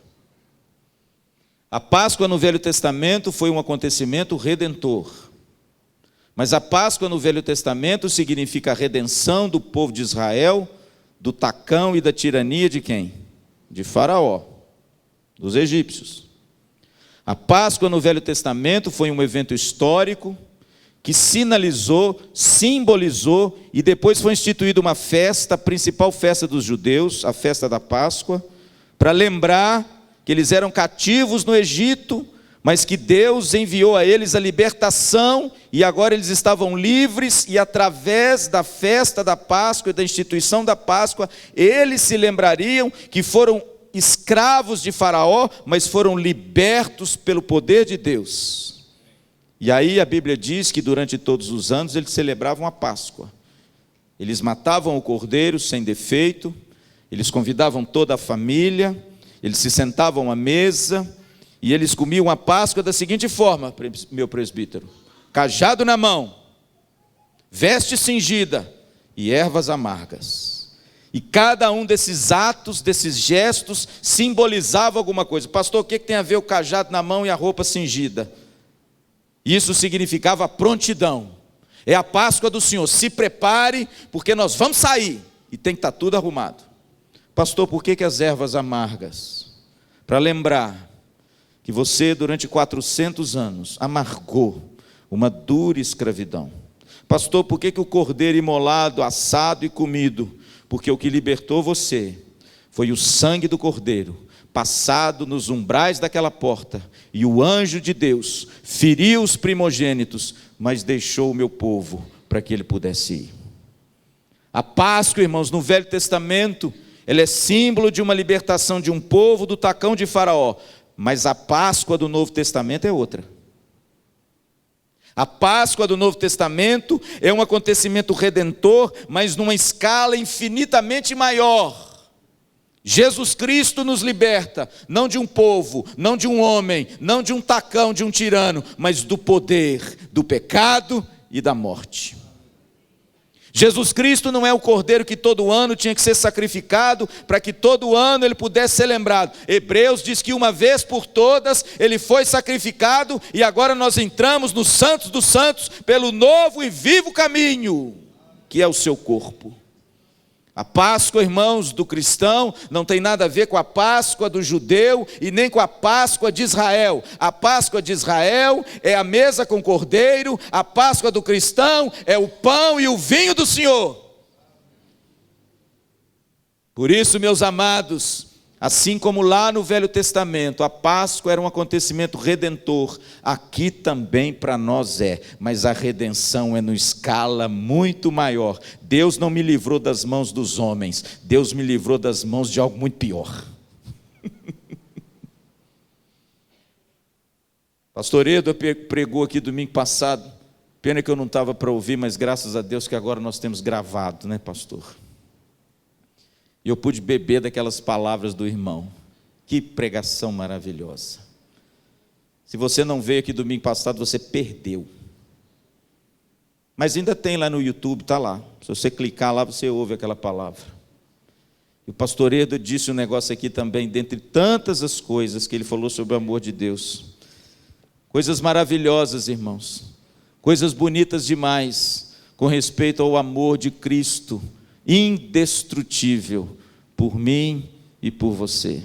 A Páscoa no Velho Testamento foi um acontecimento redentor. Mas a Páscoa no Velho Testamento significa a redenção do povo de Israel, do tacão e da tirania de quem? De Faraó, dos egípcios. A Páscoa no Velho Testamento foi um evento histórico que sinalizou, simbolizou e depois foi instituída uma festa, a principal festa dos judeus, a festa da Páscoa, para lembrar que eles eram cativos no Egito, mas que Deus enviou a eles a libertação e agora eles estavam livres e através da festa da Páscoa e da instituição da Páscoa, eles se lembrariam que foram escravos de Faraó, mas foram libertos pelo poder de Deus. E aí a Bíblia diz que durante todos os anos eles celebravam a Páscoa. Eles matavam o cordeiro sem defeito, eles convidavam toda a família, eles se sentavam à mesa, e eles comiam a Páscoa da seguinte forma, meu presbítero: cajado na mão, veste cingida e ervas amargas. E cada um desses atos, desses gestos, simbolizava alguma coisa. Pastor, o que tem a ver o cajado na mão e a roupa cingida? Isso significava prontidão. É a Páscoa do Senhor, se prepare, porque nós vamos sair, e tem que estar tudo arrumado. Pastor, por que as ervas amargas? Para lembrar que você durante 400 anos amargou uma dura escravidão. Pastor, por que o cordeiro imolado, assado e comido? Porque o que libertou você foi o sangue do cordeiro, passado nos umbrais daquela porta, e o anjo de Deus feriu os primogênitos, mas deixou o meu povo para que ele pudesse ir. A Páscoa, irmãos, no Velho Testamento, ela é símbolo de uma libertação de um povo do tacão de Faraó, mas a Páscoa do Novo Testamento é outra. A Páscoa do Novo Testamento é um acontecimento redentor, mas numa escala infinitamente maior. Jesus Cristo nos liberta, não de um povo, não de um homem, não de um tacão, de um tirano, mas do poder, do pecado e da morte. Jesus Cristo não é o cordeiro que todo ano tinha que ser sacrificado, para que todo ano ele pudesse ser lembrado. Hebreus diz que uma vez por todas ele foi sacrificado, e agora nós entramos no Santos dos Santos, pelo novo e vivo caminho, que é o seu corpo. A Páscoa, irmãos, do cristão não tem nada a ver com a Páscoa do judeu e nem com a Páscoa de Israel. A Páscoa de Israel é a mesa com o cordeiro, a Páscoa do cristão é o pão e o vinho do Senhor. Por isso, meus amados, assim como lá no Velho Testamento, a Páscoa era um acontecimento redentor, aqui também para nós é, mas a redenção é numa escala muito maior. Deus não me livrou das mãos dos homens, Deus me livrou das mãos de algo muito pior. Pastor Edo pregou aqui domingo passado, pena que eu não estava para ouvir, mas graças a Deus que agora nós temos gravado, né, pastor? E eu pude beber daquelas palavras do irmão. Que pregação maravilhosa. Se você não veio aqui domingo passado, você perdeu. Mas ainda tem lá no YouTube, está lá. Se você clicar lá, você ouve aquela palavra. E o pastor Edo disse um negócio aqui também, dentre tantas as coisas que ele falou sobre o amor de Deus. Coisas maravilhosas, irmãos. Coisas bonitas demais, com respeito ao amor de Cristo, indestrutível, por mim e por você.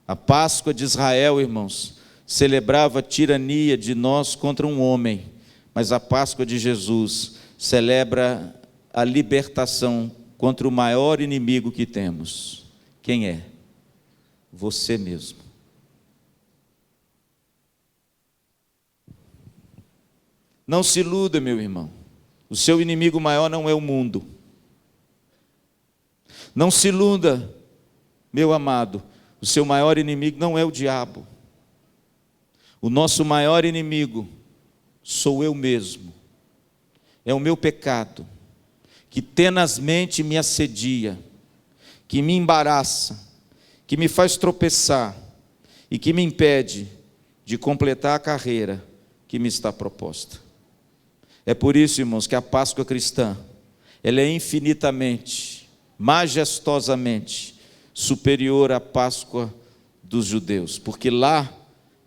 A Páscoa de Israel, irmãos, celebrava a tirania de nós contra um homem, mas a Páscoa de Jesus celebra a libertação contra o maior inimigo que temos. Quem é? Você mesmo. Não se iluda, meu irmão, o seu inimigo maior não é o mundo. Não se iluda, meu amado, o seu maior inimigo não é o diabo. O nosso maior inimigo sou eu mesmo. É o meu pecado, que tenazmente me assedia, que me embaraça, que me faz tropeçar e que me impede de completar a carreira que me está proposta. É por isso, irmãos, que a Páscoa cristã, ela é infinitamente, majestosamente superior à Páscoa dos judeus, porque lá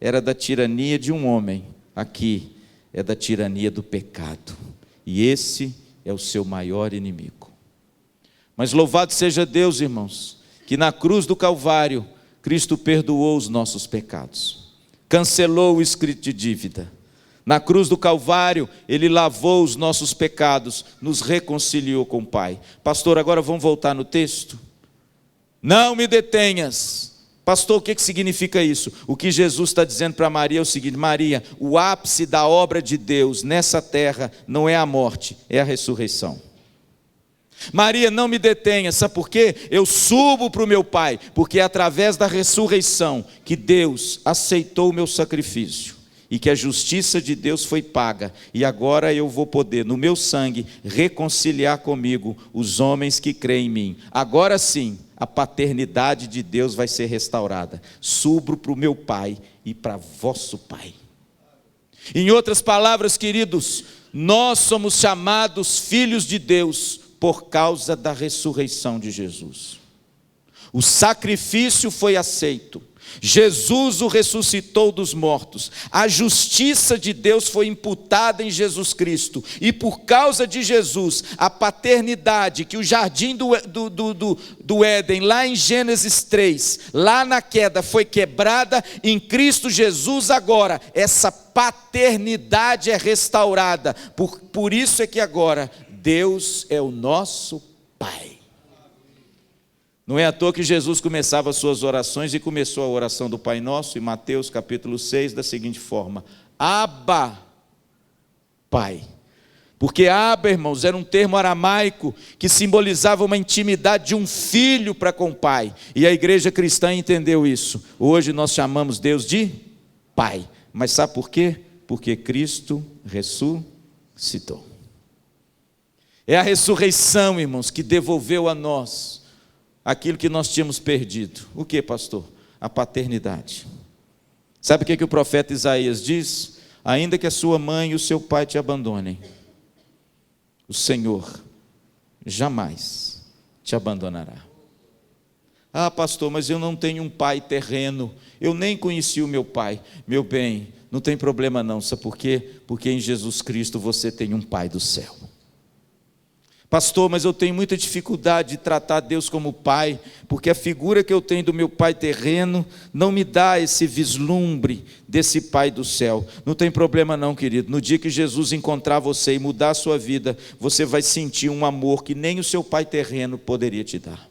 era da tirania de um homem, aqui é da tirania do pecado, e esse é o seu maior inimigo. Mas louvado seja Deus, irmãos, que na cruz do Calvário Cristo perdoou os nossos pecados, cancelou o escrito de dívida. Na cruz do Calvário, Ele lavou os nossos pecados, nos reconciliou com o Pai. Pastor, agora vamos voltar no texto? Não me detenhas. Pastor, o que significa isso? O que Jesus está dizendo para Maria é o seguinte: Maria, o ápice da obra de Deus nessa terra não é a morte, é a ressurreição. Maria, não me detenha, sabe por quê? Eu subo para o meu Pai, porque é através da ressurreição que Deus aceitou o meu sacrifício. E que a justiça de Deus foi paga, e agora eu vou poder, no meu sangue, reconciliar comigo os homens que creem em mim. Agora sim, a paternidade de Deus vai ser restaurada. Subo para o meu Pai e para vosso Pai. Em outras palavras, queridos, nós somos chamados filhos de Deus por causa da ressurreição de Jesus. O sacrifício foi aceito. Jesus o ressuscitou dos mortos, a justiça de Deus foi imputada em Jesus Cristo, e por causa de Jesus, a paternidade que o jardim do Éden, lá em Gênesis 3, lá na queda, foi quebrada, em Cristo Jesus agora, essa paternidade é restaurada, por isso é que agora, Deus é o nosso Pai. Não é à toa que Jesus começava as suas orações e começou a oração do Pai Nosso, em Mateus capítulo 6, da seguinte forma: Abba, Pai. Porque Abba, irmãos, era um termo aramaico que simbolizava uma intimidade de um filho para com o Pai. E a igreja cristã entendeu isso. Hoje nós chamamos Deus de Pai. Mas sabe por quê? Porque Cristo ressuscitou. É a ressurreição, irmãos, que devolveu a nós aquilo que nós tínhamos perdido. O que, pastor? A paternidade. Sabe o que o profeta Isaías diz? Ainda que a sua mãe e o seu pai te abandonem, o Senhor jamais te abandonará. Ah, pastor, mas eu não tenho um pai terreno, eu nem conheci o meu pai. Meu bem, não tem problema não, sabe por quê? Porque em Jesus Cristo você tem um pai do céu. Pastor, mas eu tenho muita dificuldade de tratar Deus como pai, porque a figura que eu tenho do meu pai terreno não me dá esse vislumbre desse pai do céu. Não tem problema não, querido. No dia que Jesus encontrar você e mudar a sua vida, você vai sentir um amor que nem o seu pai terreno poderia te dar.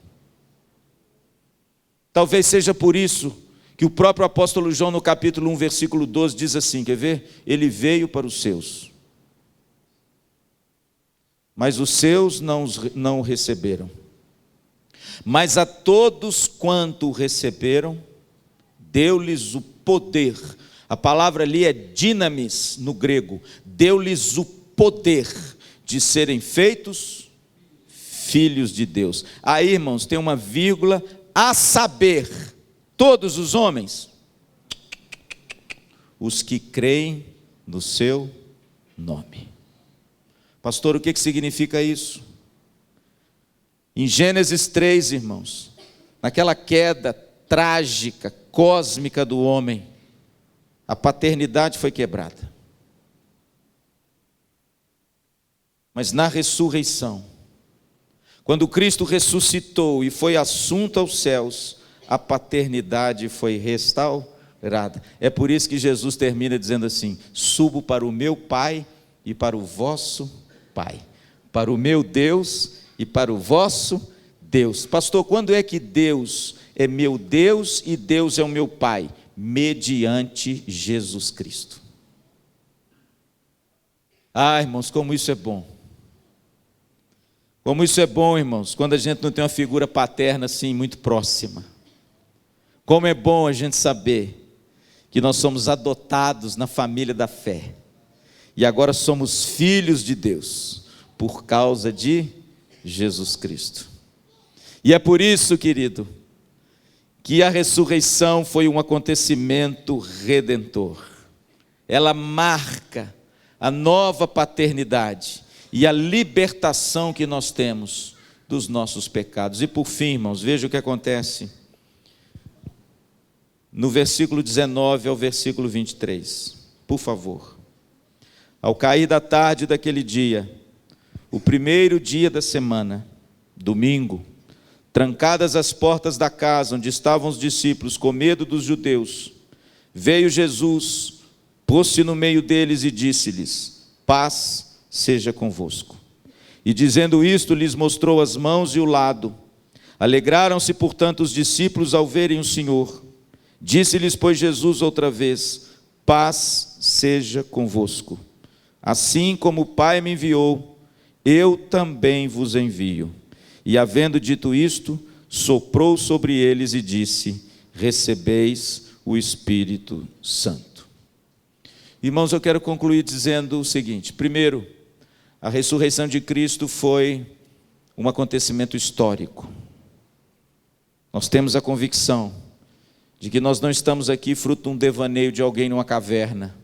Talvez seja por isso que o próprio apóstolo João, no capítulo 1, versículo 12, diz assim, quer ver? Ele veio para os seus, mas os seus não o receberam. Mas a todos quanto o receberam, deu-lhes o poder. A palavra ali é dinamis no grego. Deu-lhes o poder de serem feitos filhos de Deus. Aí, irmãos, tem uma vírgula, a saber, todos os homens, os que creem no seu nome. Pastor, o que significa isso? Em Gênesis 3, irmãos, naquela queda trágica, cósmica do homem, a paternidade foi quebrada. Mas na ressurreição, quando Cristo ressuscitou e foi assunto aos céus, a paternidade foi restaurada. É por isso que Jesus termina dizendo assim: subo para o meu Pai e para o vosso Pai, para o meu Deus e para o vosso Deus. Pastor, quando é que Deus é meu Deus e Deus é o meu Pai? Mediante Jesus Cristo. Ah, irmãos, como isso é bom. Como isso é bom, irmãos, quando a gente não tem uma figura paterna assim muito próxima. Como é bom a gente saber que nós somos adotados na família da fé. E agora somos filhos de Deus, por causa de Jesus Cristo. E é por isso, querido, que a ressurreição foi um acontecimento redentor. Ela marca a nova paternidade e a libertação que nós temos dos nossos pecados. E por fim, irmãos, veja o que acontece no versículo 19 ao versículo 23. Por favor. Ao cair da tarde daquele dia, o primeiro dia da semana, domingo, trancadas as portas da casa onde estavam os discípulos com medo dos judeus, veio Jesus, pôs-se no meio deles e disse-lhes: paz seja convosco. E dizendo isto, lhes mostrou as mãos e o lado. Alegraram-se, portanto, os discípulos ao verem o Senhor. Disse-lhes, pois, Jesus outra vez: paz seja convosco. Assim como o Pai me enviou, eu também vos envio. E havendo dito isto, soprou sobre eles e disse: recebeis o Espírito Santo. Irmãos, eu quero concluir dizendo o seguinte: primeiro, a ressurreição de Cristo foi um acontecimento histórico. Nós temos a convicção de que nós não estamos aqui fruto de um devaneio de alguém numa caverna,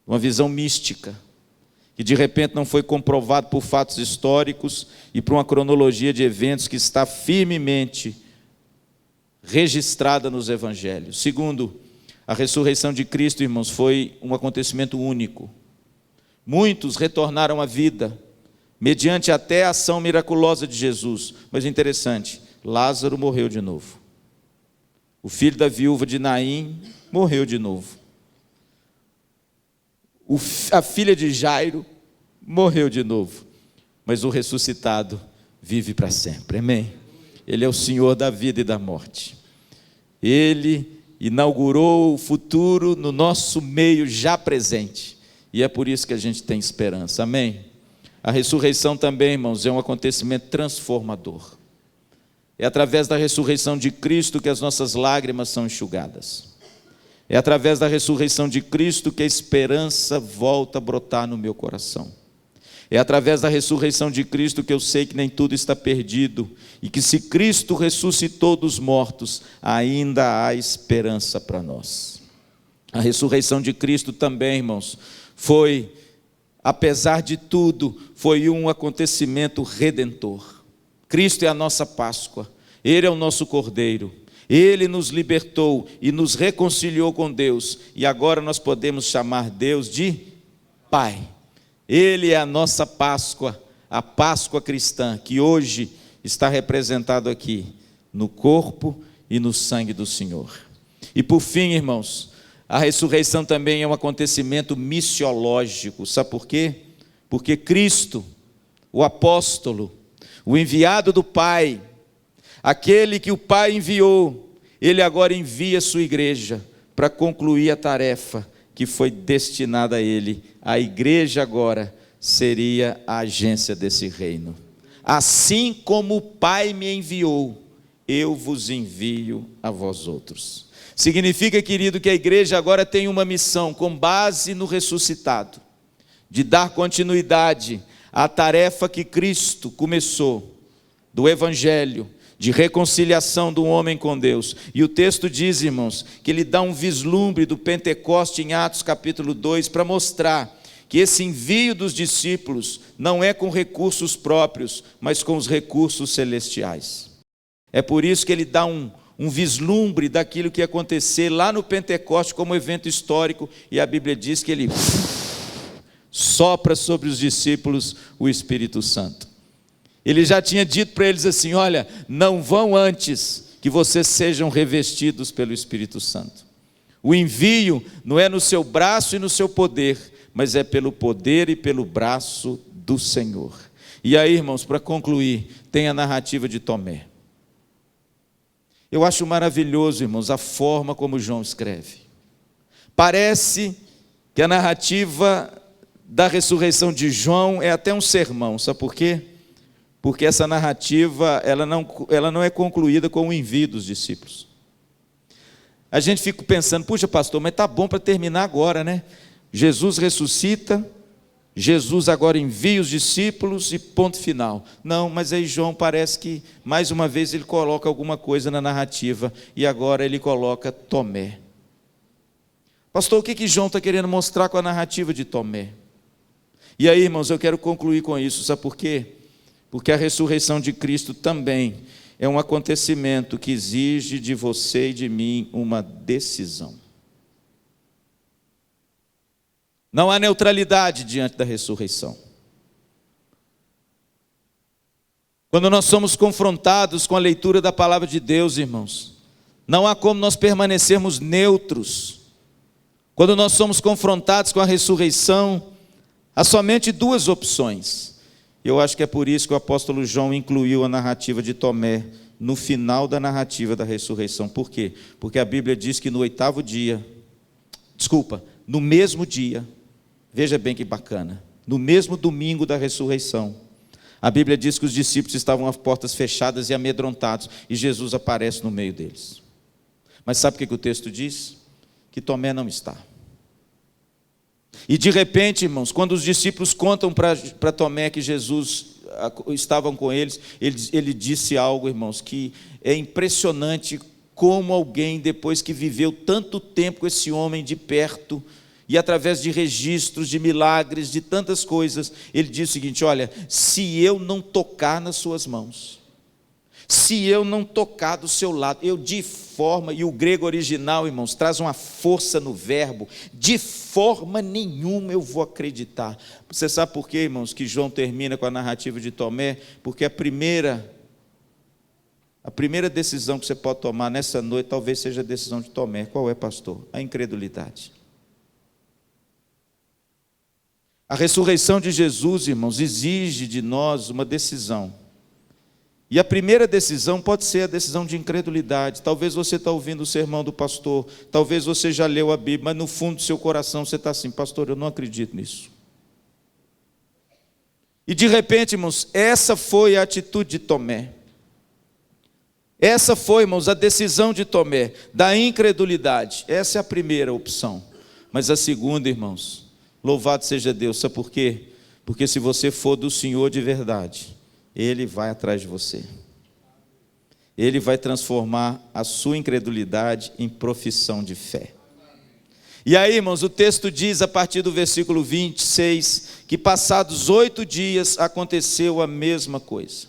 uma visão mística, que de repente não foi comprovado por fatos históricos e por uma cronologia de eventos que está firmemente registrada nos evangelhos. Segundo, a ressurreição de Cristo, irmãos, foi um acontecimento único. Muitos retornaram à vida, mediante até a ação miraculosa de Jesus. Mas interessante, Lázaro morreu de novo. O filho da viúva de Naim morreu de novo. A filha de Jairo morreu de novo. Mas o ressuscitado vive para sempre. Amém? Ele é o Senhor da vida e da morte. Ele inaugurou o futuro no nosso meio já presente. E é por isso que a gente tem esperança. Amém? A ressurreição também, irmãos, é um acontecimento transformador. É através da ressurreição de Cristo que as nossas lágrimas são enxugadas. É através da ressurreição de Cristo que a esperança volta a brotar no meu coração. É através da ressurreição de Cristo que eu sei que nem tudo está perdido e que se Cristo ressuscitou dos mortos, ainda há esperança para nós. A ressurreição de Cristo também, irmãos, foi, apesar de tudo, foi um acontecimento redentor. Cristo é a nossa Páscoa, Ele é o nosso Cordeiro, Ele nos libertou e nos reconciliou com Deus, e agora nós podemos chamar Deus de Pai. Ele é a nossa Páscoa, a Páscoa cristã, que hoje está representado aqui, no corpo e no sangue do Senhor. E por fim, irmãos, a ressurreição também é um acontecimento missiológico, sabe por quê? Porque Cristo, o apóstolo, o enviado do Pai, aquele que o Pai enviou, Ele agora envia a sua igreja para concluir a tarefa que foi destinada a Ele. A igreja agora seria a agência desse reino. Assim como o Pai me enviou, eu vos envio a vós outros. Significa, querido, que a igreja agora tem uma missão com base no ressuscitado, de dar continuidade à tarefa que Cristo começou, do Evangelho, de reconciliação do homem com Deus. E o texto diz, irmãos, que ele dá um vislumbre do Pentecoste em Atos capítulo 2, para mostrar que esse envio dos discípulos não é com recursos próprios, mas com os recursos celestiais. É por isso que ele dá um vislumbre daquilo que ia acontecer lá no Pentecoste como evento histórico, e a Bíblia diz que ele sopra sobre os discípulos o Espírito Santo. Ele já tinha dito para eles assim: olha, não vão antes que vocês sejam revestidos pelo Espírito Santo. O envio não é no seu braço e no seu poder, mas é pelo poder e pelo braço do Senhor. E aí, irmãos, para concluir, tem a narrativa de Tomé. Eu acho maravilhoso, irmãos, a forma como João escreve. Parece que a narrativa da ressurreição de João é até um sermão, sabe por quê? Porque essa narrativa, ela não é concluída com o envio dos discípulos. A gente fica pensando, puxa pastor, mas está bom para terminar agora, né? Jesus ressuscita, Jesus agora envia os discípulos e ponto final. Não, mas aí João parece que, mais uma vez, ele coloca alguma coisa na narrativa, e agora ele coloca Tomé. Pastor, o que João está querendo mostrar com a narrativa de Tomé? E aí, irmãos, eu quero concluir com isso, sabe por quê? Porque a ressurreição de Cristo também é um acontecimento que exige de você e de mim uma decisão. Não há neutralidade diante da ressurreição. Quando nós somos confrontados com a leitura da palavra de Deus, irmãos, não há como nós permanecermos neutros. Quando nós somos confrontados com a ressurreição, há somente duas opções. Eu acho que é por isso que o apóstolo João incluiu a narrativa de Tomé no final da narrativa da ressurreição. Por quê? Porque a Bíblia diz que no mesmo dia, veja bem que bacana, no mesmo domingo da ressurreição, a Bíblia diz que os discípulos estavam às portas fechadas e amedrontados, e Jesus aparece no meio deles. Mas sabe o que o texto diz? Que Tomé não está. E de repente, irmãos, quando os discípulos contam para Tomé que Jesus estavam com eles, ele disse algo, irmãos, que é impressionante como alguém, depois que viveu tanto tempo com esse homem de perto, e através de registros, de milagres, de tantas coisas, ele diz o seguinte: olha, se eu não tocar nas suas mãos, se eu não tocar do seu lado, eu de forma, e o grego original, irmãos, traz uma força no verbo, de forma nenhuma eu vou acreditar. Você sabe por quê, irmãos, que João termina com a narrativa de Tomé? Porque a primeira decisão que você pode tomar nessa noite, talvez seja a decisão de Tomé. Qual é, pastor? A incredulidade. A ressurreição de Jesus, irmãos, exige de nós uma decisão. E a primeira decisão pode ser a decisão de incredulidade. Talvez você está ouvindo o sermão do pastor, talvez você já leu a Bíblia, mas no fundo do seu coração você está assim: pastor, eu não acredito nisso. E de repente, irmãos, essa foi a atitude de Tomé. Essa foi, irmãos, a decisão de Tomé, da incredulidade. Essa é a primeira opção. Mas a segunda, irmãos, louvado seja Deus. Sabe por quê? Porque se você for do Senhor de verdade, Ele vai atrás de você. Ele vai transformar a sua incredulidade em profissão de fé. E aí, irmãos, o texto diz, a partir do versículo 26, que passados 8 dias aconteceu a mesma coisa.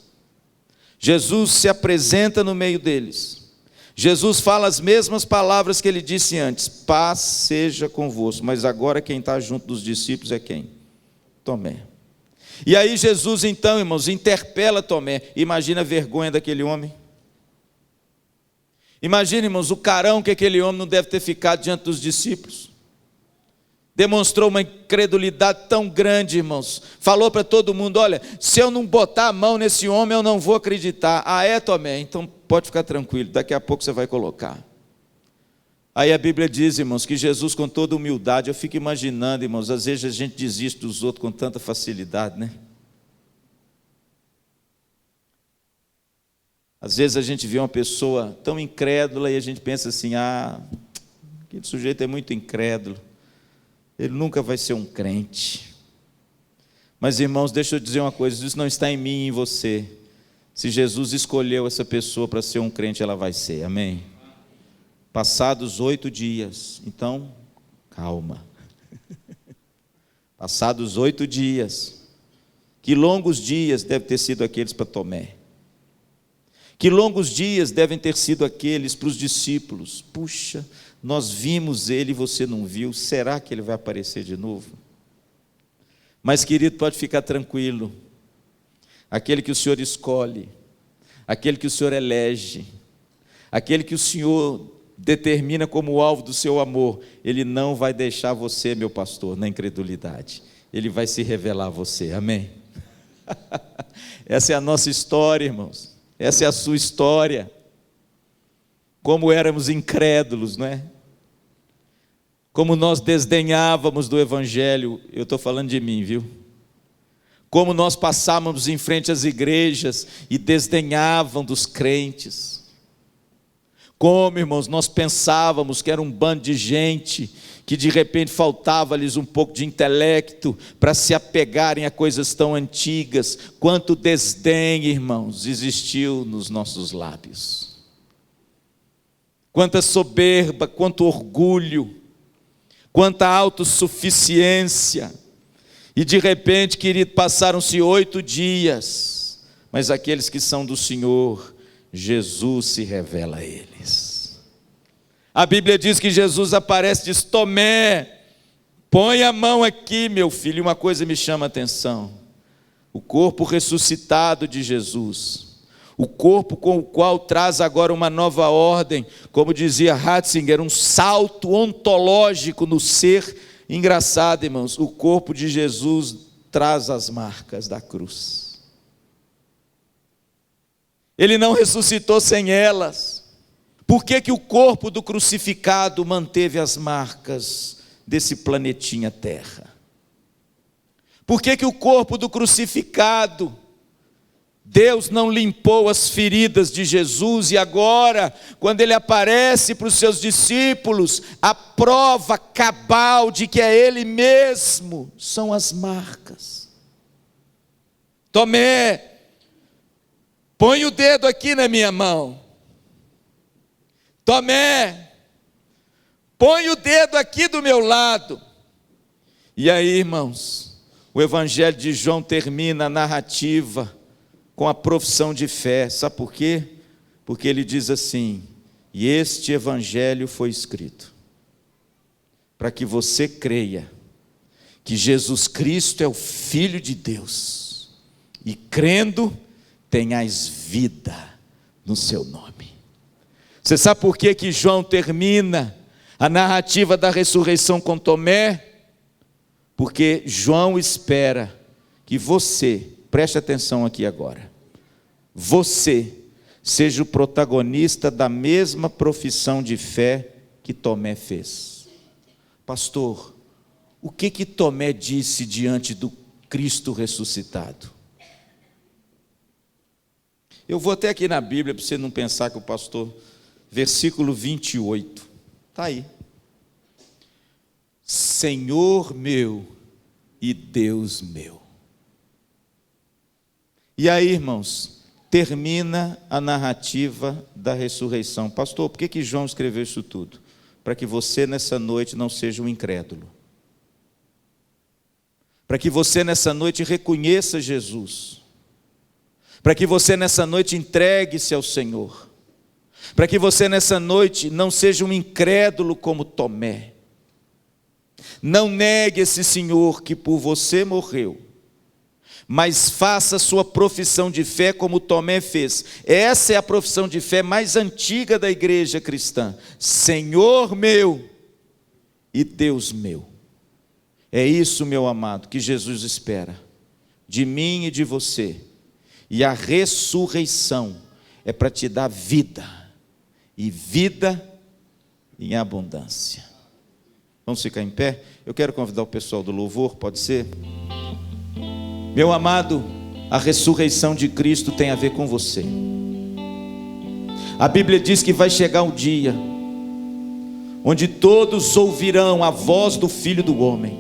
Jesus se apresenta no meio deles. Jesus fala as mesmas palavras que ele disse antes: paz seja convosco. Mas agora quem está junto dos discípulos é quem? Tomé. E aí Jesus então, irmãos, interpela Tomé. Imagina a vergonha daquele homem. Imagina, irmãos, o carão que aquele homem não deve ter ficado diante dos discípulos. Demonstrou uma incredulidade tão grande, irmãos. Falou para todo mundo: olha, se eu não botar a mão nesse homem, eu não vou acreditar. Ah, é, Tomé? Então pode ficar tranquilo, daqui a pouco você vai colocar. Aí a Bíblia diz, irmãos, que Jesus, com toda humildade, eu fico imaginando, irmãos, às vezes a gente desiste dos outros com tanta facilidade, né? Às vezes a gente vê uma pessoa tão incrédula e a gente pensa assim: ah, aquele sujeito é muito incrédulo, ele nunca vai ser um crente. Mas, irmãos, deixa eu dizer uma coisa: isso não está em mim e em você. Se Jesus escolheu essa pessoa para ser um crente, ela vai ser, amém? Passados 8 dias, então, calma. Passados 8 dias, que longos dias devem ter sido aqueles para Tomé. Que longos dias devem ter sido aqueles para os discípulos. Puxa, nós vimos ele e você não viu, será que ele vai aparecer de novo? Mas, querido, pode ficar tranquilo. Aquele que o Senhor escolhe, aquele que o Senhor elege, aquele que o Senhor determina como alvo do seu amor, Ele não vai deixar você, meu pastor, na incredulidade. Ele vai se revelar a você, amém? Essa é a nossa história, irmãos. Essa é a sua história. Como éramos incrédulos, não é? Como nós desdenhávamos do Evangelho. Eu estou falando de mim, viu? Como nós passávamos em frente às igrejas e desdenhavam dos crentes. Como, irmãos, nós pensávamos que era um bando de gente que de repente faltava-lhes um pouco de intelecto para se apegarem a coisas tão antigas. Quanto desdém, irmãos, existiu nos nossos lábios. Quanta soberba, quanto orgulho, quanta autossuficiência. E de repente, querido, passaram-se 8 dias, mas aqueles que são do Senhor, Jesus se revela a eles. A Bíblia diz que Jesus aparece e diz: Tomé, põe a mão aqui, meu filho. E uma coisa me chama a atenção: o corpo ressuscitado de Jesus, o corpo com o qual traz agora uma nova ordem, como dizia Ratzinger, um salto ontológico no ser. Engraçado, irmãos, o corpo de Jesus traz as marcas da cruz. Ele não ressuscitou sem elas. Por que que o corpo do crucificado manteve as marcas desse planetinha Terra? Por que que o corpo do crucificado, Deus não limpou as feridas de Jesus, e agora, quando ele aparece para os seus discípulos, a prova cabal de que é ele mesmo são as marcas. Tomé, põe o dedo aqui na minha mão. Tomé, põe o dedo aqui do meu lado. E aí, irmãos, o Evangelho de João termina a narrativa com a profissão de fé. Sabe por quê? Porque ele diz assim: e este Evangelho foi escrito para que você creia que Jesus Cristo é o Filho de Deus, e crendo, tenhais vida no seu nome. Você sabe por que que João termina a narrativa da ressurreição com Tomé? Porque João espera que você, preste atenção aqui agora, você seja o protagonista da mesma profissão de fé que Tomé fez. Pastor, o que Tomé disse diante do Cristo ressuscitado? Eu vou até aqui na Bíblia para você não pensar que o pastor, versículo 28, está aí. Senhor meu e Deus meu. E aí, irmãos, termina a narrativa da ressurreição. Pastor, por que João escreveu isso tudo? Para que você nessa noite não seja um incrédulo. Para que você nessa noite reconheça Jesus. Para que você nessa noite entregue-se ao Senhor. Para que você nessa noite não seja um incrédulo como Tomé. Não negue esse Senhor que por você morreu, mas faça sua profissão de fé como Tomé fez. Essa é a profissão de fé mais antiga da igreja cristã. Senhor meu e Deus meu. É isso, meu amado, que Jesus espera de mim e de você. E a ressurreição é para te dar vida, e vida em abundância. Vamos ficar em pé? Eu quero convidar o pessoal do louvor, pode ser? Meu amado, a ressurreição de Cristo tem a ver com você. A Bíblia diz que vai chegar um dia onde todos ouvirão a voz do Filho do Homem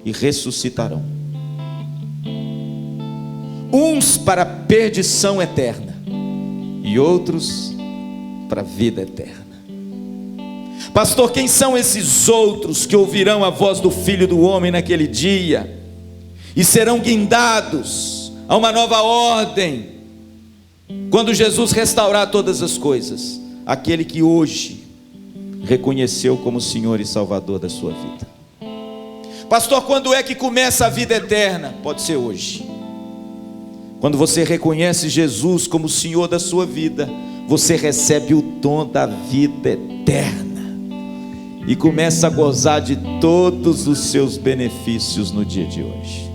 e ressuscitarão. Uns para a perdição eterna e outros para a vida eterna. Pastor, quem são esses outros que ouvirão a voz do Filho do Homem naquele dia e serão guindados a uma nova ordem quando Jesus restaurar todas as coisas? Aquele que hoje reconheceu como Senhor e Salvador da sua vida. Pastor, quando é que começa a vida eterna? Pode ser hoje. Quando você reconhece Jesus como Senhor da sua vida, você recebe o dom da vida eterna e começa a gozar de todos os seus benefícios no dia de hoje.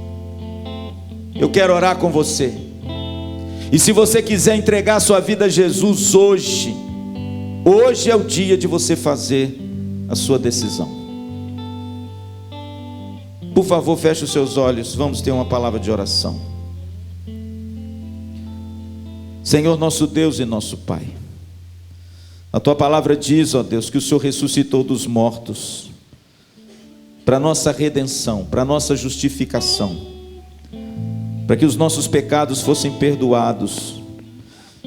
Eu quero orar com você. E se você quiser entregar sua vida a Jesus hoje é o dia de você fazer a sua decisão. Por favor, feche os seus olhos, vamos ter uma palavra de oração. Senhor nosso Deus e nosso Pai, a Tua palavra diz, ó Deus, que o Senhor ressuscitou dos mortos para nossa redenção, para nossa justificação, para que os nossos pecados fossem perdoados,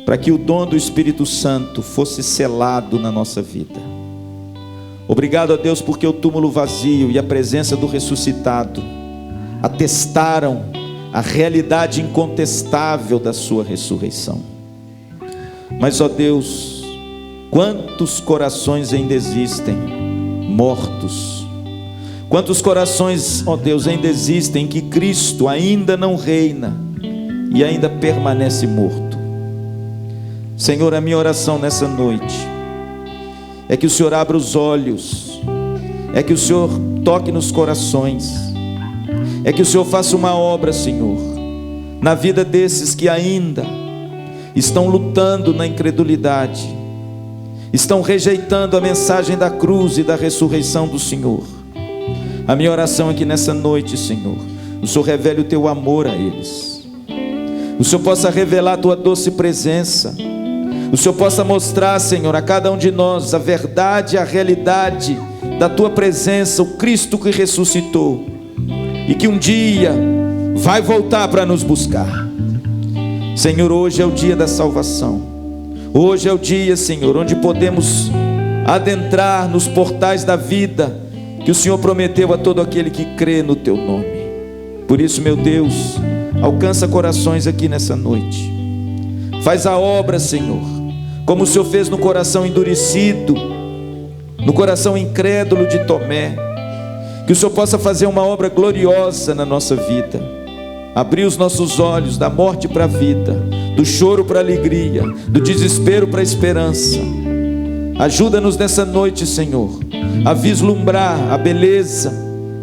para que o dom do Espírito Santo fosse selado na nossa vida. Obrigado a Deus porque o túmulo vazio e a presença do ressuscitado atestaram a realidade incontestável da sua ressurreição. Mas ó Deus, quantos corações ainda existem mortos? Quantos corações, ó Deus, ainda existem que Cristo ainda não reina e ainda permanece morto? Senhor, a minha oração nessa noite é que o Senhor abra os olhos, é que o Senhor toque nos corações, é que o Senhor faça uma obra, Senhor, na vida desses que ainda estão lutando na incredulidade, estão rejeitando a mensagem da cruz e da ressurreição do Senhor. A minha oração é que nessa noite, Senhor, o Senhor revele o Teu amor a eles, o Senhor possa revelar a Tua doce presença, o Senhor possa mostrar, Senhor, a cada um de nós a verdade, a realidade da Tua presença, o Cristo que ressuscitou e que um dia vai voltar para nos buscar. Senhor, hoje é o dia da salvação. Hoje é o dia, Senhor, onde podemos adentrar nos portais da vida que o Senhor prometeu a todo aquele que crê no Teu nome. Por isso, meu Deus, alcança corações aqui nessa noite. Faz a obra, Senhor, como o Senhor fez no coração endurecido, no coração incrédulo de Tomé. Que o Senhor possa fazer uma obra gloriosa na nossa vida, abrir os nossos olhos da morte para a vida, do choro para a alegria, do desespero para a esperança. Ajuda-nos nessa noite, Senhor, a vislumbrar a beleza,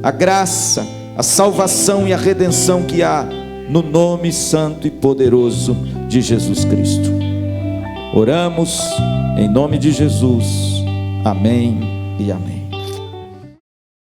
a graça, a salvação e a redenção que há no nome santo e poderoso de Jesus Cristo. Oramos em nome de Jesus. Amém e amém.